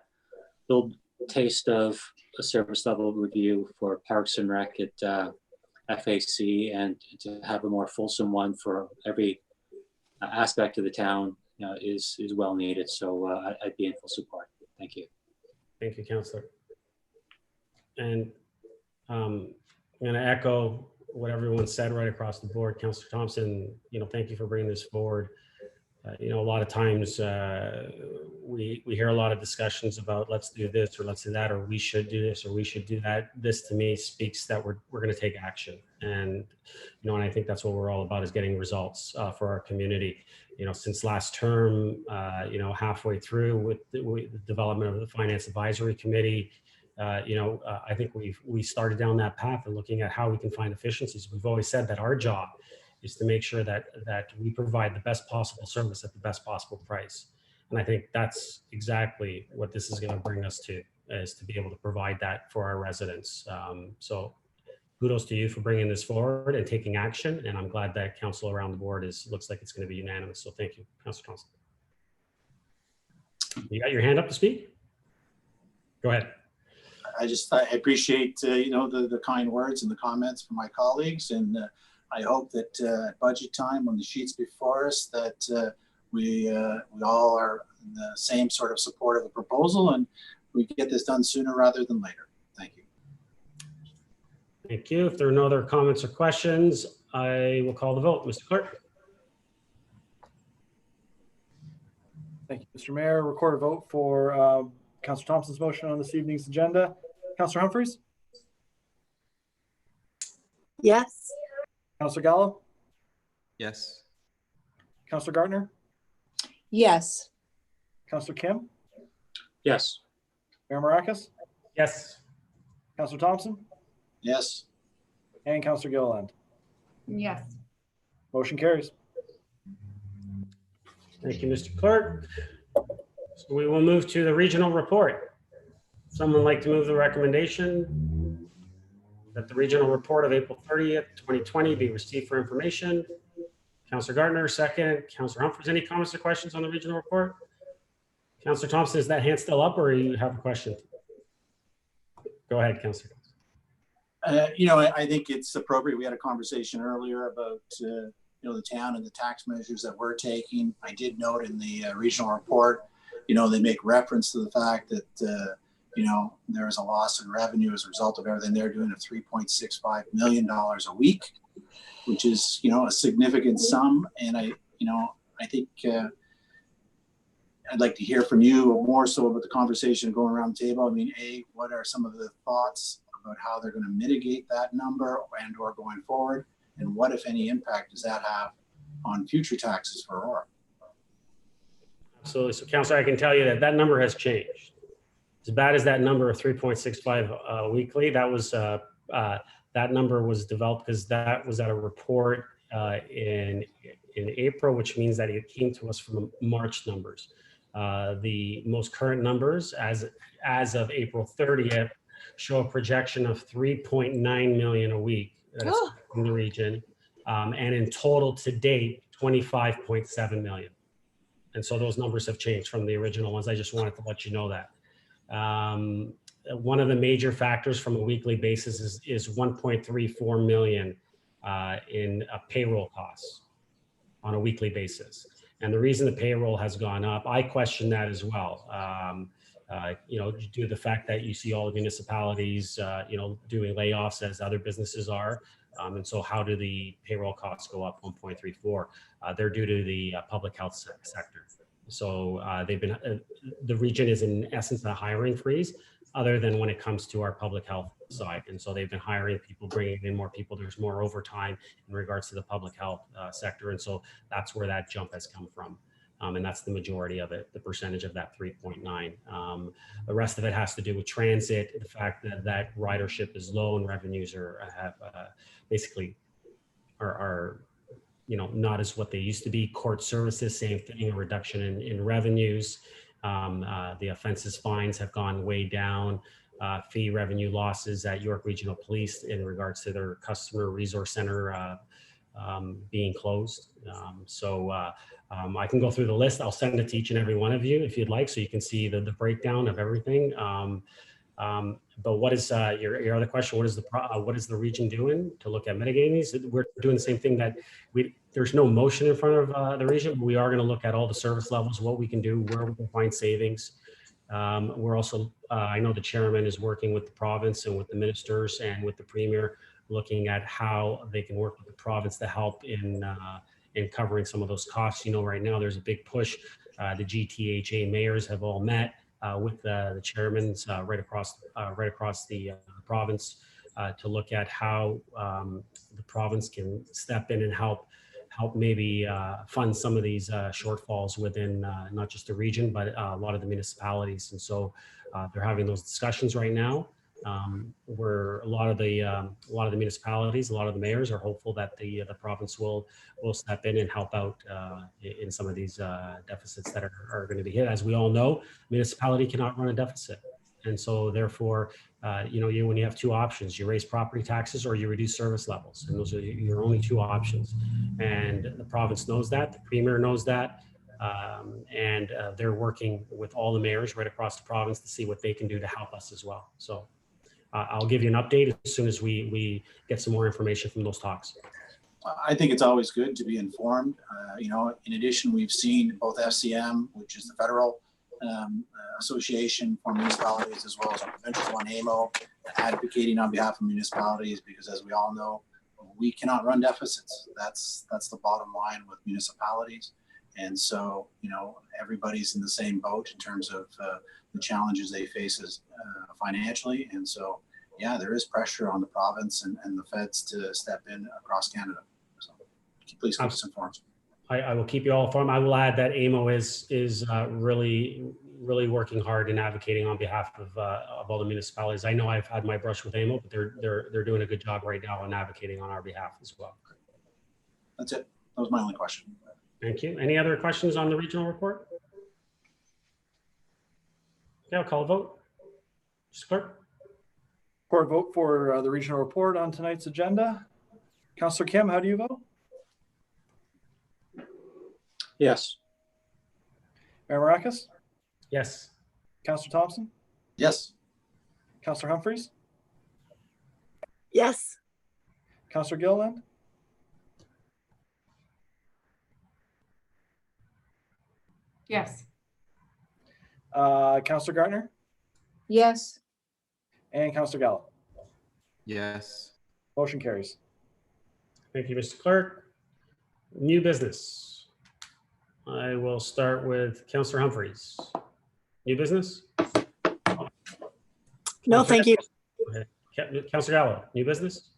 little taste of a service level review for Parks and Rec at FAC and to have a more fulsome one for every aspect of the town is well needed. So I'd be in full support. Thank you. Thank you, Councillor. And I'm going to echo what everyone said right across the board. Councillor Thompson, thank you for bringing this forward. A lot of times we hear a lot of discussions about let's do this or let's do that, or we should do this or we should do that. This to me speaks that we're going to take action. And, and I think that's what we're all about, is getting results for our community. Since last term, halfway through with the development of the Finance Advisory Committee, I think we started down that path and looking at how we can find efficiencies. We've always said that our job is to make sure that we provide the best possible service at the best possible price. And I think that's exactly what this is going to bring us to, is to be able to provide that for our residents. So kudos to you for bringing this forward and taking action. And I'm glad that council around the board looks like it's going to be unanimous. So thank you, Councillor Thompson. You got your hand up to speak? Go ahead. I appreciate, the kind words and the comments from my colleagues. And I hope that at budget time, when the sheet's before us, that we all are in the same sort of support of the proposal, and we get this done sooner rather than later. Thank you. Thank you. If there are no other comments or questions, I will call the vote. Mr. Clerk. Thank you, Mr. Mayor. Record a vote for Councillor Thompson's motion on this evening's agenda. Councillor Humphreys? Yes. Councillor Gallo? Yes. Councillor Gartner? Yes. Councillor Kim? Yes. Mayor Marakis? Yes. Councillor Thompson? Yes. And Councillor Gilliland? Yes. Motion carries. Thank you, Mr. Clerk. So we will move to the regional report. Someone like to move the recommendation that the regional report of April 30th, 2020 be received for information. Councillor Gardner, second. Councillor Humphreys, any comments or questions on the regional report? Councillor Thompson, is that hand still up or you have a question? Go ahead, Councillor. I think it's appropriate. We had a conversation earlier about, the town and the tax measures that we're taking. I did note in the regional report, they make reference to the fact that, there is a loss in revenue as a result of everything they're doing of $3.65 million a week, which is, a significant sum. And I think I'd like to hear from you more so about the conversation going around the table. I mean, what are some of the thoughts about how they're going to mitigate that number and or going forward? And what, if any, impact does that have on future taxes for Aurora? Absolutely. So, Councillor, I can tell you that number has changed. As bad as that number of 3.65 weekly, that number was developed because that was at a report in April, which means that it came to us from March numbers. The most current numbers as of April 30th show a projection of 3.9 million a week in the region, and in total to date 25.7 million. And so those numbers have changed from the original ones. I just wanted to let you know that. One of the major factors from a weekly basis is 1.34 million in payroll costs on a weekly basis. And the reason the payroll has gone up, I question that as well. Due to the fact that you see all the municipalities, doing layoffs as other businesses are. And so how do the payroll costs go up 1.34? They're due to the public health sector. So the region is in essence a hiring freeze, other than when it comes to our public health side. And so they've been hiring people, bringing in more people. There's more overtime in regards to the public health sector. And so that's where that jump has come from. And that's the majority of it, the percentage of that 3.9. The rest of it has to do with transit, the fact that ridership is low and revenues are not as what they used to be. Court services, same thing, a reduction in revenues. The offenses fines have gone way down. Fee revenue losses at York Regional Police in regards to their customer resource center being closed. I can go through the list. I'll send it to each and every one of you if you'd like, so you can see the breakdown of everything. But what is your other question? What is the region doing to look at mitigating these? We're doing the same thing that there's no motion in front of the region, but we are going to look at all the service levels, what we can do, where we can find savings. We're also, I know the chairman is working with the province and with the ministers and with the premier, looking at how they can work with the province to help in covering some of those costs. You know, right now there's a big push. The GTHA mayors have all met with the chairmans right across the province to look at how the province can step in and help maybe fund some of these shortfalls within not just the region, but a lot of the municipalities. And so they're having those discussions right now. Where a lot of the municipalities, a lot of the mayors are hopeful that the province will step in and help out in some of these deficits that are going to be hit. As we all know, municipality cannot run a deficit, and so therefore, when you have two options, you raise property taxes or you reduce service levels, and those are your only two options. And the province knows that, the premier knows that. And they're working with all the mayors right across the province to see what they can do to help us as well. So I'll give you an update as soon as we get some more information from those talks. I think it's always good to be informed. In addition, we've seen both FCM, which is the federal association for municipalities, as well as our provincial one, AMO, advocating on behalf of municipalities, because as we all know, we cannot run deficits. That's the bottom line with municipalities. And so, everybody's in the same boat in terms of the challenges they face financially. And so, yeah, there is pressure on the province and the feds to step in across Canada. So please keep us informed. I will keep you all informed. I will add that AMO is really working hard and advocating on behalf of all the municipalities. I know I've had my brush with AMO, but they're doing a good job right now in advocating on our behalf as well. That's it. That was my only question. Thank you. Any other questions on the regional report? Okay, I'll call a vote. Mr. Clerk. Court vote for the regional report on tonight's agenda. Councillor Kim, how do you vote? Yes. Mayor Maracus? Yes. Councillor Thompson? Yes. Councillor Humphreys? Yes. Councillor Gilliland? Yes. Councillor Gartner? Yes. And Councillor Gallo? Yes. Motion carries. Thank you, Mr. Clerk. New business. I will start with Councillor Humphreys. New business? No, thank you. Okay. Councillor Gallo, new business?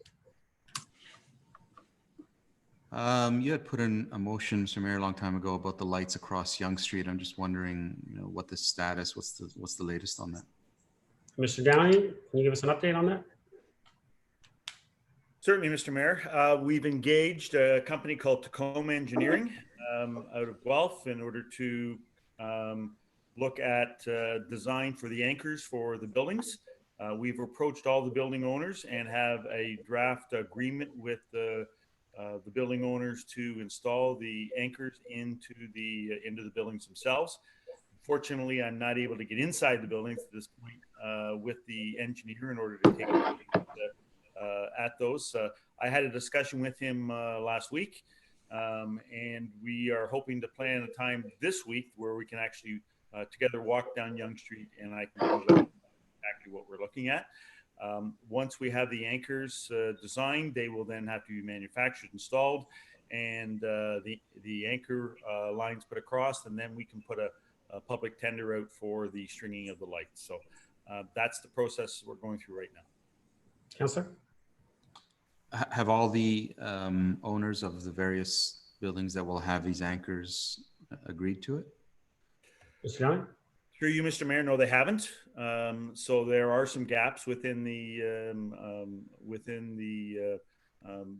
You had put in a motion, Mr. Mayor, a long time ago about the lights across Yonge Street. I'm just wondering, what the status, what's the latest on that? Mr. Downey, can you give us an update on that? Certainly, Mr. Mayor. We've engaged a company called Tacoma Engineering out of Guelph in order to look at design for the anchors for the buildings. We've approached all the building owners and have a draft agreement with the building owners to install the anchors into the buildings themselves. Fortunately, I'm not able to get inside the buildings at this point with the engineer in order to take a look at those. I had a discussion with him last week, and we are hoping to plan a time this week where we can actually together walk down Yonge Street, and I can show exactly what we're looking at. Once we have the anchors designed, they will then have to be manufactured, installed, and the anchor lines put across, and then we can put a public tender out for the stringing of the lights. So that's the process we're going through right now. Councillor? Have all the owners of the various buildings that will have these anchors agreed to it? Mr. Downey? Through you, Mr. Mayor, no, they haven't. So there are some gaps within the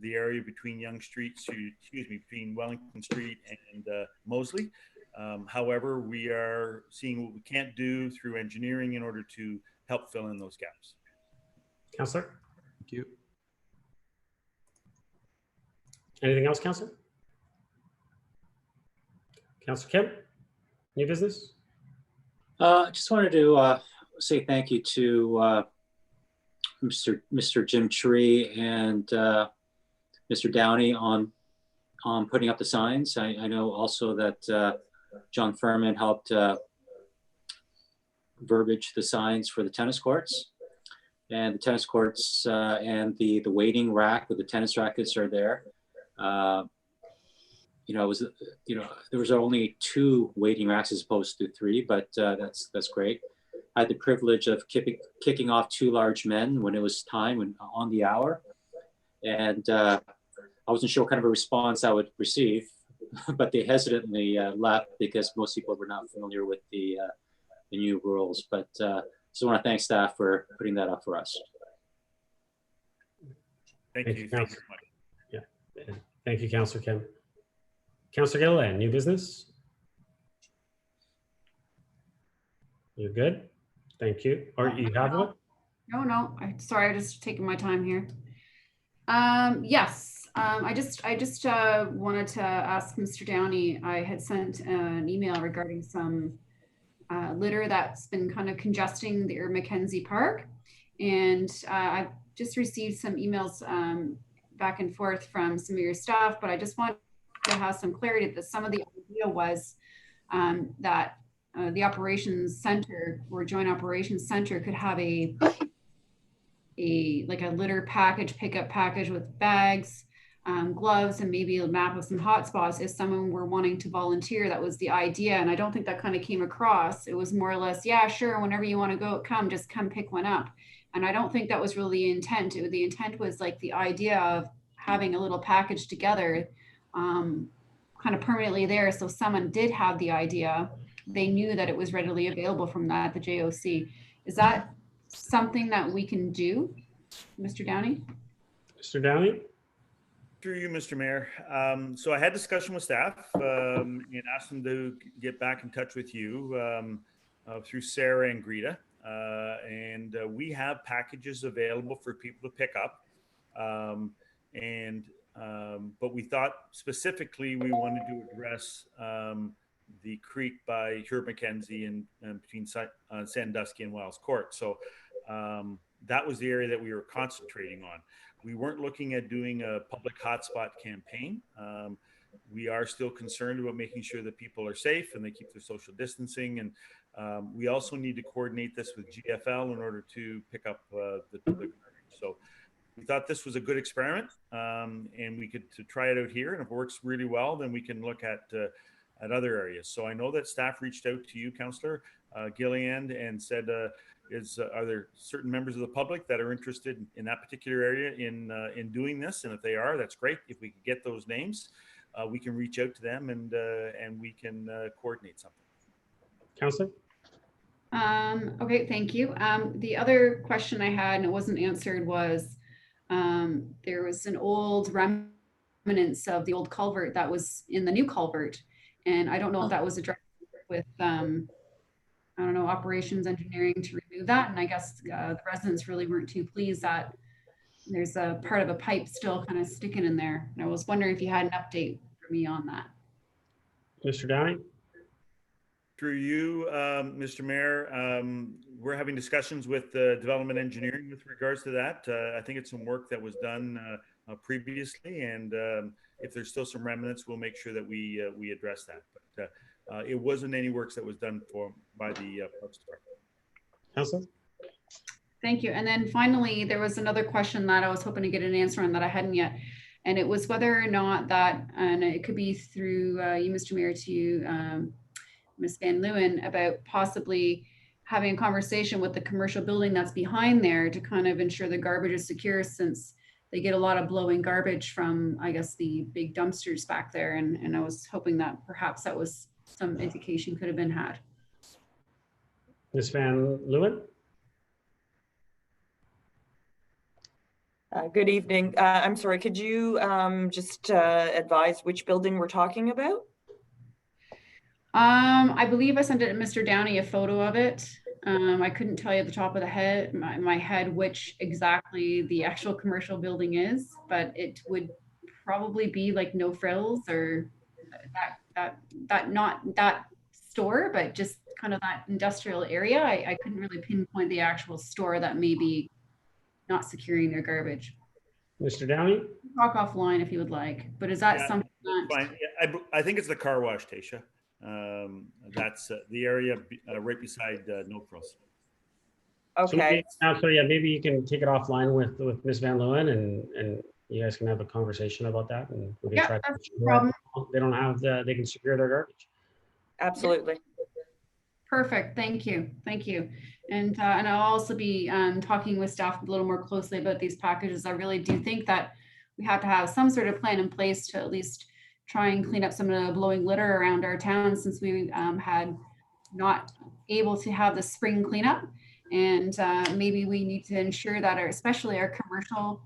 area between Yonge Street, between Wellington Street and Moseley. However, we are seeing what we can't do through engineering in order to help fill in those gaps. Councillor? Thank you. Anything else, Councillor? Councillor Kim? New business? Just wanted to say thank you to Mr. Jim Tree and Mr. Downey on putting up the signs. I know also that John Furman helped verbiage the signs for the tennis courts. And the tennis courts and the waiting rack with the tennis rackets are there. You know, it was, you know, there was only 2 waiting racks as opposed to 3, but that's great. I had the privilege of kicking off 2 large men when it was time and on the hour. And I wasn't sure what kind of a response I would receive, but they hesitantly left because most people were not familiar with the new rules. But just want to thank staff for putting that up for us. Thank you. Thank you so much. Yeah. Thank you, Councillor Kim. Councillor Gilliland, new business? You're good? Thank you. Or you have one? No, sorry, I'm just taking my time here. Yes, I just wanted to ask Mr. Downey. I had sent an email regarding some litter that's been kind of congesting the Mackenzie Park. And I've just received some emails back and forth from some of your staff, but I just want to have some clarity that some of the idea was that the operations center or joint operations center could have a litter package, pickup package with bags, gloves, and maybe a map of some hotspots if someone were wanting to volunteer. That was the idea. And I don't think that kind of came across. It was more or less, yeah, sure, whenever you want to go, just come pick one up. And I don't think that was really the intent. The intent was like the idea of having a little package together, kind of permanently there. So someone did have the idea, they knew that it was readily available from that, the JOC. Is that something that we can do, Mr. Downey? Mr. Downey? Through you, Mr. Mayor. So I had discussion with staff and asked them to get back in touch with you through Sarah and Greta. And we have packages available for people to pick up. But we thought specifically we wanted to address the creek by Herb Mackenzie and between Sandusky and Wells Court. So that was the area that we were concentrating on. We weren't looking at doing a public hotspot campaign. We are still concerned about making sure that people are safe and they keep their social distancing. And we also need to coordinate this with GFL in order to pick up the garbage. So we thought this was a good experiment and we could try it out here. And if it works really well, then we can look at other areas. So I know that staff reached out to you, Councillor Gilliland, and said, are there certain members of the public that are interested in that particular area in doing this? And if they are, that's great. If we could get those names, we can reach out to them and we can coordinate something. Councillor? Okay, thank you. The other question I had, and it wasn't answered, was there was an old remnants of the old culvert that was in the new culvert. And I don't know if that was addressed with, I don't know, operations engineering to remove that. And I guess the residents really weren't too pleased that there's a part of a pipe still kind of sticking in there. And I was wondering if you had an update for me on that. Mr. Downey? Through you, Mr. Mayor, we're having discussions with development engineering with regards to that. I think it's some work that was done previously, and if there's still some remnants, we'll make sure that we address that. But it wasn't any works that was done by the Parks Department. Councillor? Thank you. And then finally, there was another question that I was hoping to get an answer on that I hadn't yet. And it was whether or not that, and it could be through you, Mr. Mayor, to Ms. Van Leeuwen, about possibly having a conversation with the commercial building that's behind there to kind of ensure the garbage is secure, since they get a lot of blowing garbage from, I guess, the big dumpsters back there. And I was hoping that perhaps that was some indication could have been had. Ms. Van Leeuwen? Good evening. I'm sorry, could you just advise which building we're talking about? I believe I sent it to Mr. Downey, a photo of it. I couldn't tell you at the top of the head, my head, which exactly the actual commercial building is, but it would probably be like No Frills or that not that store, but just kind of that industrial area. I couldn't really pinpoint the actual store that may be not securing their garbage. Mr. Downey? Talk offline if you would like, but is that Yeah, something that? Fine. Yeah, I think it's the car wash, Tasha. That's the area right beside No Frills. So maybe, Okay. Counselor, yeah, maybe you can take it offline with Ms. Van Leeuwen and you guys can have a conversation about that and we can Yeah, try to that's make no sure problem. that they don't have they can secure their garbage. Absolutely. Perfect. Thank you. Thank you. And I'll also be talking with staff a little more closely about these packages. I really do think that we have to have some sort of plan in place to at least try and clean up some of the blowing litter around our town, since we had not able to have the spring cleanup. And maybe we need to ensure that especially our commercial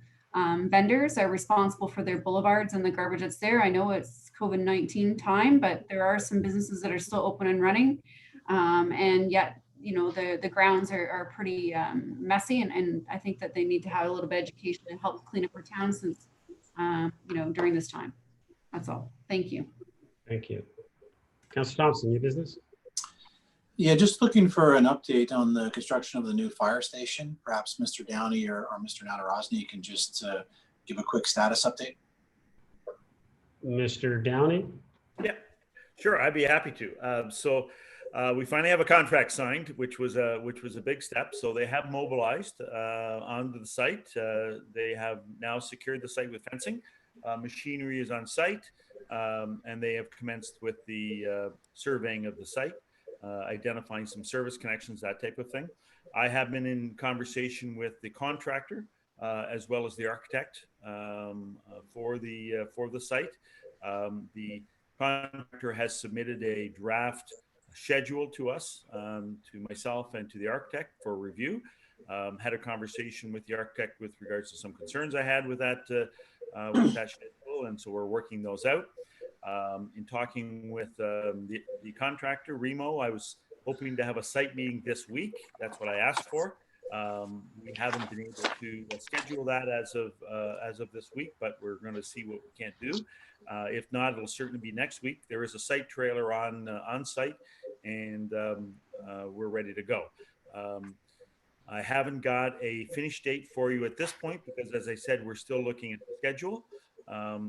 vendors are responsible for their boulevards and the garbage that's there. I know it's COVID-19 time, but there are some businesses that are still open and running. And yet, you know, the grounds are pretty messy, and I think that they need to have a little bit of education to help clean up our town since, you know, during this time. That's all. Thank you. Thank you. Councilor Thompson, new business? Yeah, just looking for an update on the construction of the new fire station. Perhaps Mr. Downey or Mr. Natarosny can just give a quick status update. Mr. Downey? Yeah, sure. I'd be happy to. We finally have a contract signed, which was a big step. So they have mobilized onto the site. They have now secured the site with fencing. Machinery is on site, and they have commenced with the surveying of the site, identifying some service connections, that type of thing. I have been in conversation with the contractor as well as the architect for the site. The contractor has submitted a draft schedule to us, to myself and to the architect for review. Had a conversation with the architect with regards to some concerns I had with that schedule, and so we're working those out. In talking with the contractor, Remo, I was hoping to have a site meeting this week. That's what I asked for. We haven't been able to schedule that as of this week, but we're going to see what we can't do. If not, it'll certainly be next week. There is a site trailer on site, and we're ready to go. I haven't got a finish date for you at this point because, as I said, we're still looking at the schedule.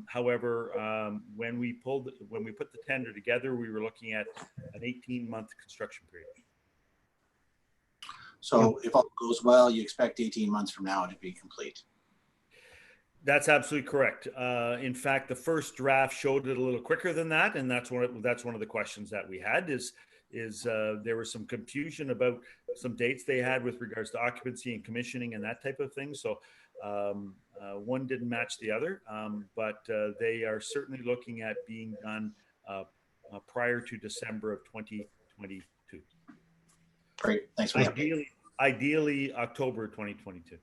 However, when we put the tender together, we were looking at an 18-month construction period. So if all goes well, you expect 18 months from now to be complete. That's absolutely correct. In fact, the first draft showed it a little quicker than that, and that's one of the questions that we had is there was some confusion about some dates they had with regards to occupancy and commissioning and that type of thing. So one didn't match the other, but they are certainly looking at being done prior to December of 2022. Great, thanks for the ideally October 2022.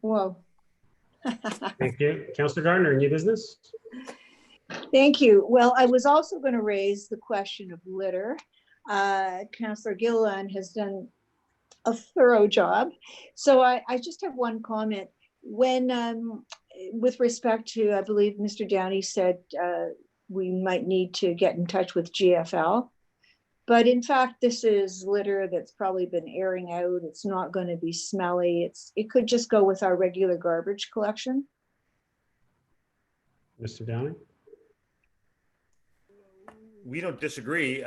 Whoa. Thank you. Councilor Gardner, new business? Thank you. Well, I was also going to raise the question of litter. Councillor Gilliland has done a thorough job. So I just have one comment. When, with respect to, I believe Mr. Downey said we might need to get in touch with GFL. But in fact, this is litter that's probably been airing out. It's not going to be smelly. It could just go with our regular garbage collection. Mr. Downey? We don't disagree.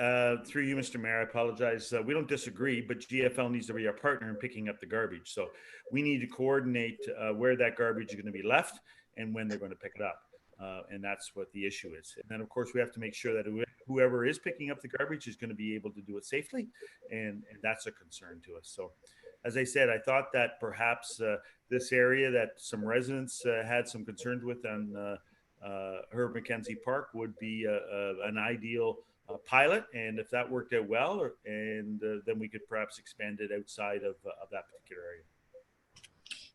Through you, Mr. Mayor, I apologize. We don't disagree, but GFL needs to be our partner in picking up the garbage. So we need to coordinate where that garbage is going to be left and when they're going to pick it up. And that's what the issue is. And then, of course, we have to make sure that whoever is picking up the garbage is going to be able to do it safely. And that's a concern to us. So, as I said, I thought that perhaps this area that some residents had some concerns with on Herb Mackenzie Park would be an ideal pilot. And if that worked out well, then we could perhaps expand it outside of that particular area.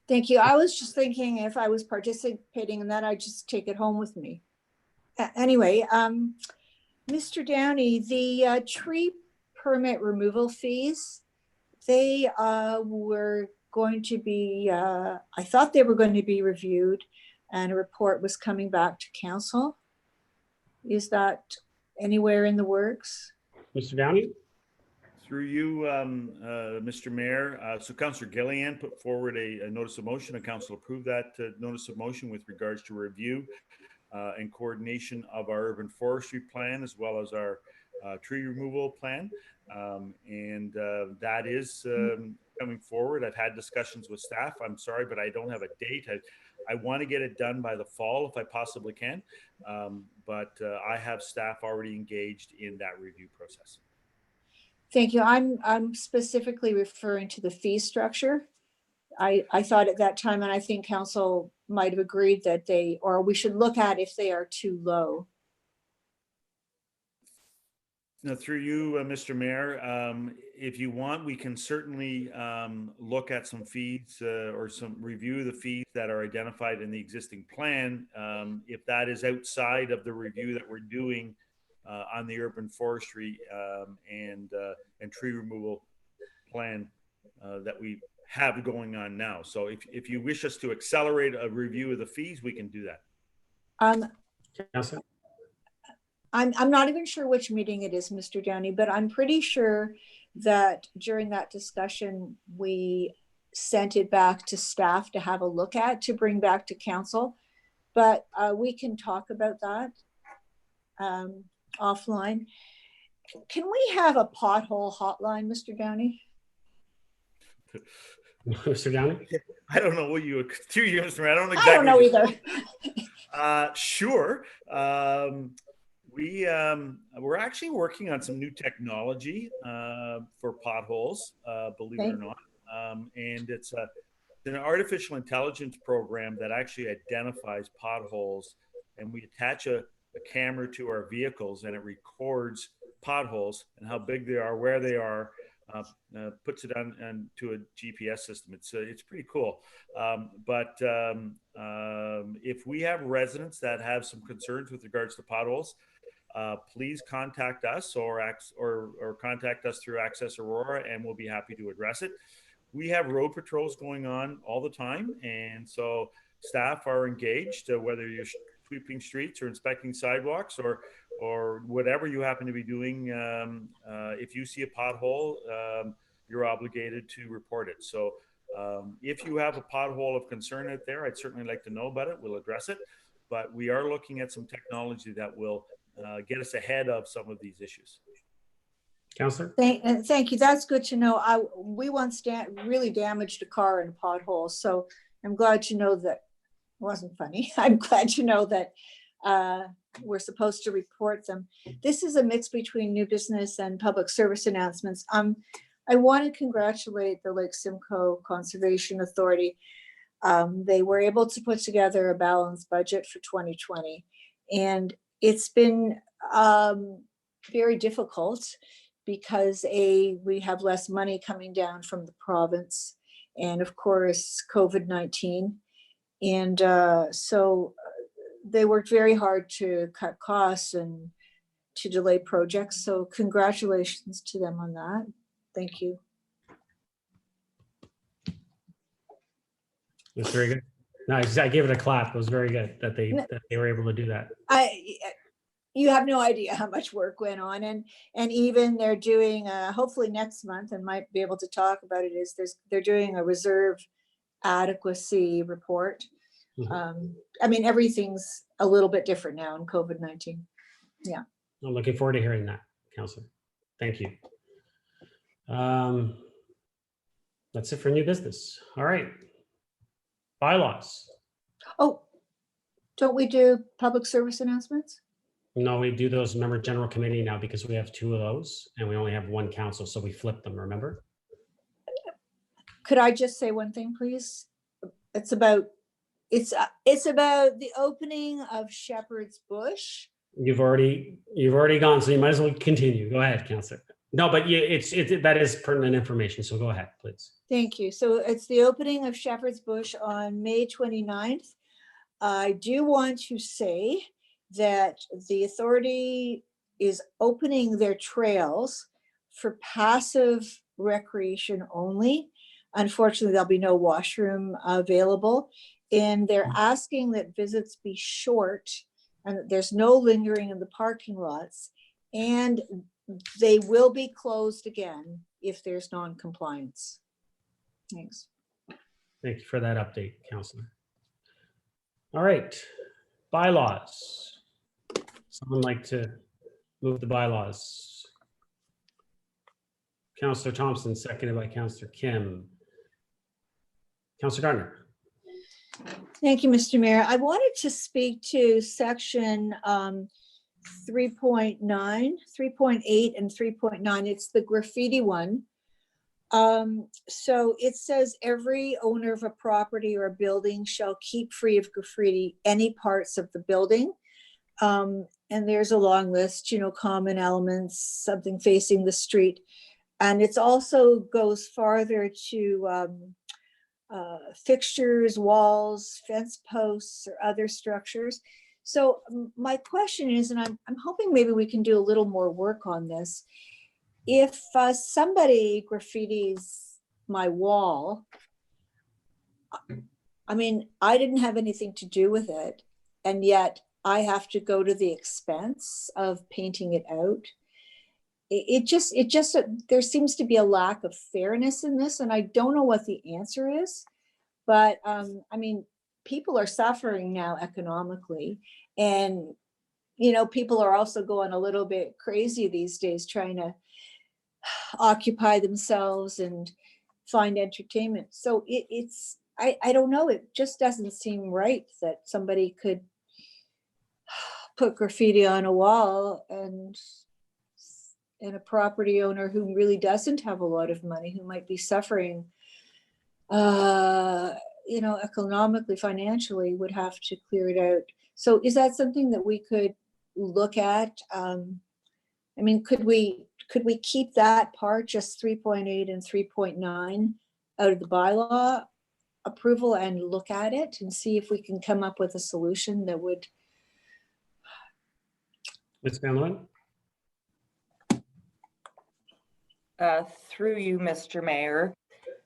Thank you. I was just thinking if I was participating in that, I'd just take it home with me. Anyway, Mr. Downey, the tree permit removal fees, they were going to be, I thought they were going to be reviewed and a report was coming back to council. Is that anywhere in the works? Mr. Downey? Through you, Mr. Mayor. So Councillor Gillian put forward a notice of motion, and Council approved that notice of motion with regards to review and coordination of our urban forestry plan as well as our tree removal plan. And that is coming forward. I've had discussions with staff. I'm sorry, but I don't have a date. I want to get it done by the fall if I possibly can. But I have staff already engaged in that review process. Thank you. I'm specifically referring to the fee structure. I thought at that time, and I think council might have agreed that or we should look at if they are too low. Now, through you, Mr. Mayor, if you want, we can certainly look at some fees or some review the fees that are identified in the existing plan. If that is outside of the review that we're doing on the urban forestry and tree removal plan that we have going on now. So if you wish us to accelerate a review of the fees, we can do that. Councillor? I'm not even sure which meeting it is, Mr. Downey, but I'm pretty sure that during that discussion, we sent it back to staff to have a look at, to bring back to council. But we can talk about that offline. Can we have a pothole hotline, Mr. Downey? Mr. Downey? I don't know what you, through you, Mr. Mayor, I don't I don't know either. Sure. We're actually working on some new technology for potholes, believe it or not. And it's an artificial intelligence program that actually identifies potholes, and we attach a camera to our vehicles, and it records potholes and how big they are, where they are, puts it on to a GPS system. It's pretty cool. But if we have residents that have some concerns with regards to potholes, please contact us or contact us through Access Aurora, and we'll be happy to address it. We have road patrols going on all the time, and so staff are engaged, whether you're sweeping streets or inspecting sidewalks or whatever you happen to be doing. If you see a pothole, you're obligated to report it. So if you have a pothole of concern out there, I'd certainly like to know about it. We'll address it. But we are looking at some technology that will get us ahead of some of these issues. Councillor? Thank you. That's good to know. We once really damaged a car in a pothole, so I'm glad to know that it wasn't funny. I'm glad to know that we're supposed to report them. This is a mix between new business and public service announcements. I want to congratulate the Lake Simcoe Conservation Authority. They were able to put together a balanced budget for 2020, and it's been very difficult because we have less money coming down from the province, and of course COVID-19, and so they worked very hard to cut costs and to delay projects. So congratulations to them on that. Thank you. It's very good. No, I gave it a clap. It was very good that they were able to do that. You have no idea how much work went on, and even they're doing hopefully next month, and might be able to talk about it, they're doing a reserve adequacy report. I mean, everything's a little bit different now in COVID-19. Yeah. I'm looking forward to hearing that, Councillor. Thank you. That's it for new business. All right. Bylaws. Oh, don't we do public service announcements? No, we do those, remember, general committee now, because we have 2 of those and we only have 1 council, so we flip them, remember? Could I just say one thing, please? It's about the opening of Shepherd's Bush. You've already gone, so you might as well continue. Go ahead, Councillor. No, but that is pertinent information, so go ahead, please. Thank you. So it's the opening of Shepherd's Bush on May 29th. I do want to say that the authority is opening their trails for passive recreation only. Unfortunately, there'll be no washroom available, and they're asking that visits be short and that there's no lingering in the parking lots, and they will be closed again if there's non-compliance. Thanks. Thank you for that update, Councillor. All right, bylaws. Someone like to move the bylaws? Councillor Thompson, seconded by Councillor Kim. Councillor Gardner. Thank you, Mr. Mayor. I wanted to speak to section 3.9, 3.8, and 3.9. It's the graffiti one. So it says every owner of a property or a building shall keep free of graffiti any parts of the building. And there's a long list, you know, common elements, something facing the street. And it also goes farther to fixtures, walls, fence posts, or other structures. So my question is, and I'm hoping maybe we can do a little more work on this. If somebody graffitis my wall, I mean, I didn't have anything to do with it, and yet I have to go to the expense of painting it out. It just, there seems to be a lack of fairness in this, and I don't know what the answer is, but I mean, people are suffering now economically, and, you know, people are also going a little bit crazy these days trying to occupy themselves and find entertainment. So I don't know, it just doesn't seem right that somebody could put graffiti on a wall and a property owner who really doesn't have a lot of money, who might be suffering, you know, economically, financially, would have to clear it out. So is that something that we could look at? I mean, could we keep that part, just 3.8 and 3.9 out of the bylaw approval, and look at it and see if we can come up with a solution that would. Ms. Van Leeuwen? Through you, Mr. Mayor,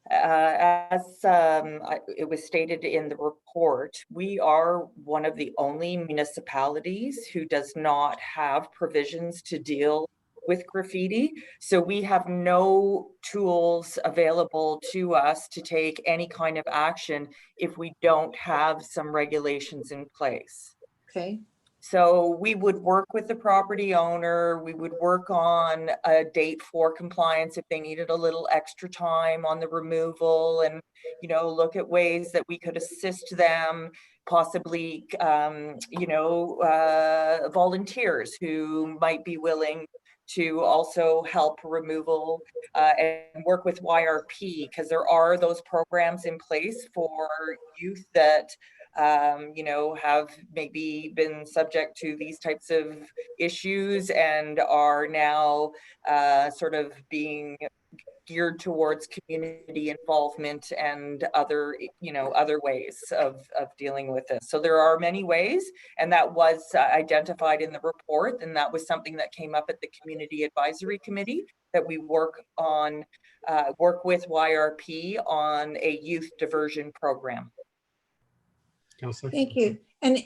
as it was stated in the report, we are one of the only municipalities who does not have provisions to deal with graffiti. So we have no tools available to us to take any kind of action if we don't have some regulations in place. Okay. So we would work with the property owner, we would work on a date for compliance if they needed a little extra time on the removal, and, you know, look at ways that we could assist them, possibly, you know, volunteers who might be willing to also help removal, and work with YRP, because there are those programs in place for youth that you know, have maybe been subject to these types of issues and are now sort of being geared towards community involvement and other, you know, other ways of dealing with this. So there are many ways, and that was identified in the report, and that was something that came up at the Community Advisory Committee, that we work on, work with YRP on a youth diversion program. Councillor? Thank you. And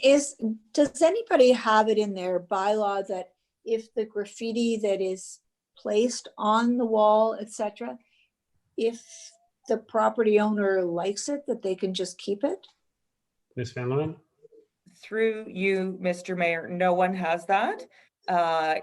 does anybody have it in their bylaw that if the graffiti that is placed on the wall, etc., if the property owner likes it, that they can just keep it? Ms. Van Leeuwen? Through you, Mr. Mayor, no one has that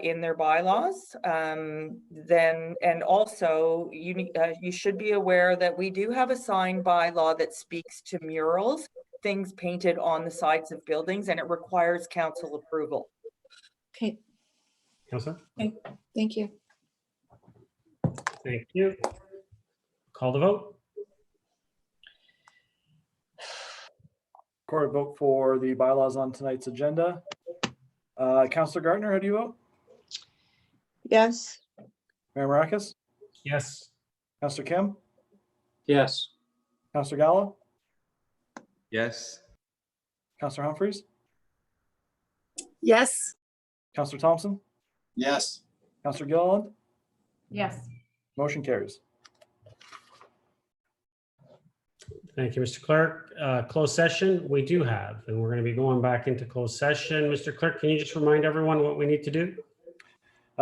in their bylaws. Then, and also you should be aware that we do have a sign bylaw that speaks to murals, things painted on the sides of buildings, and it requires council approval. Okay. Councillor? Okay. Thank you. Thank you. Call the vote. Court vote for the bylaws on tonight's agenda. Councillor Gardner, how do you vote? Yes. Mayor Maracus? Yes. Councillor Kim? Yes. Councillor Gallo? Yes. Councillor Humphreys? Yes. Councillor Thompson? Yes. Councillor Gilliland? Yes. Motion carries. Thank you, Mr. Clerk. Closed session we do have, and we're going to be going back into closed session. Mr. Clerk, can you just remind everyone what we need to do?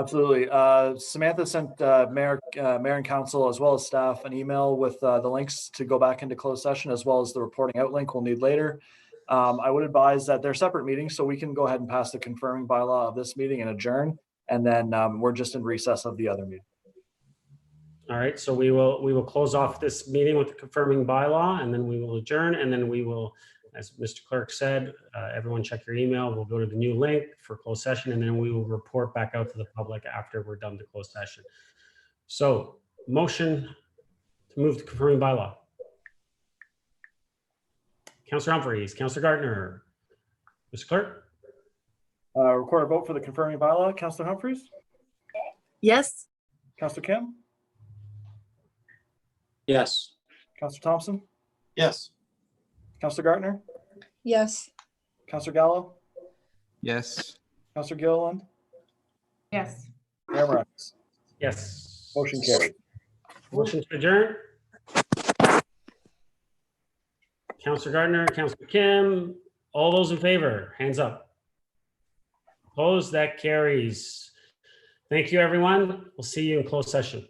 Absolutely. Samantha sent mayor and council as well as staff an email with the links to go back into closed session, as well as the reporting out link we'll need later. I would advise that they're separate meetings, so we can go ahead and pass the confirming bylaw of this meeting and adjourn, and then we're just in recess of the other meeting. All right, so we will close off this meeting with the confirming bylaw, and then we will adjourn, and then we will, as Mr. Clerk said, everyone check your email. We'll go to the new link for closed session, and then we will report back out to the public after we're done the closed session. So, motion to move the confirming bylaw. Councillor Humphreys, Councillor Gardner, Mr. Clerk. Record a vote for the confirming bylaw. Councillor Humphreys, Yes. Councillor Kim, Yes. Councillor Thompson, Yes. Councillor Gardner, Yes. Councillor Gallo, Yes. Councillor Gilliland, Yes. Mayor Moraes. Yes. Motion carried. Motion to adjourn. Councillor Gardner, Councillor Kim, all those in favor, hands up. Opposed, that carries. Thank you, everyone. We'll see you in closed session.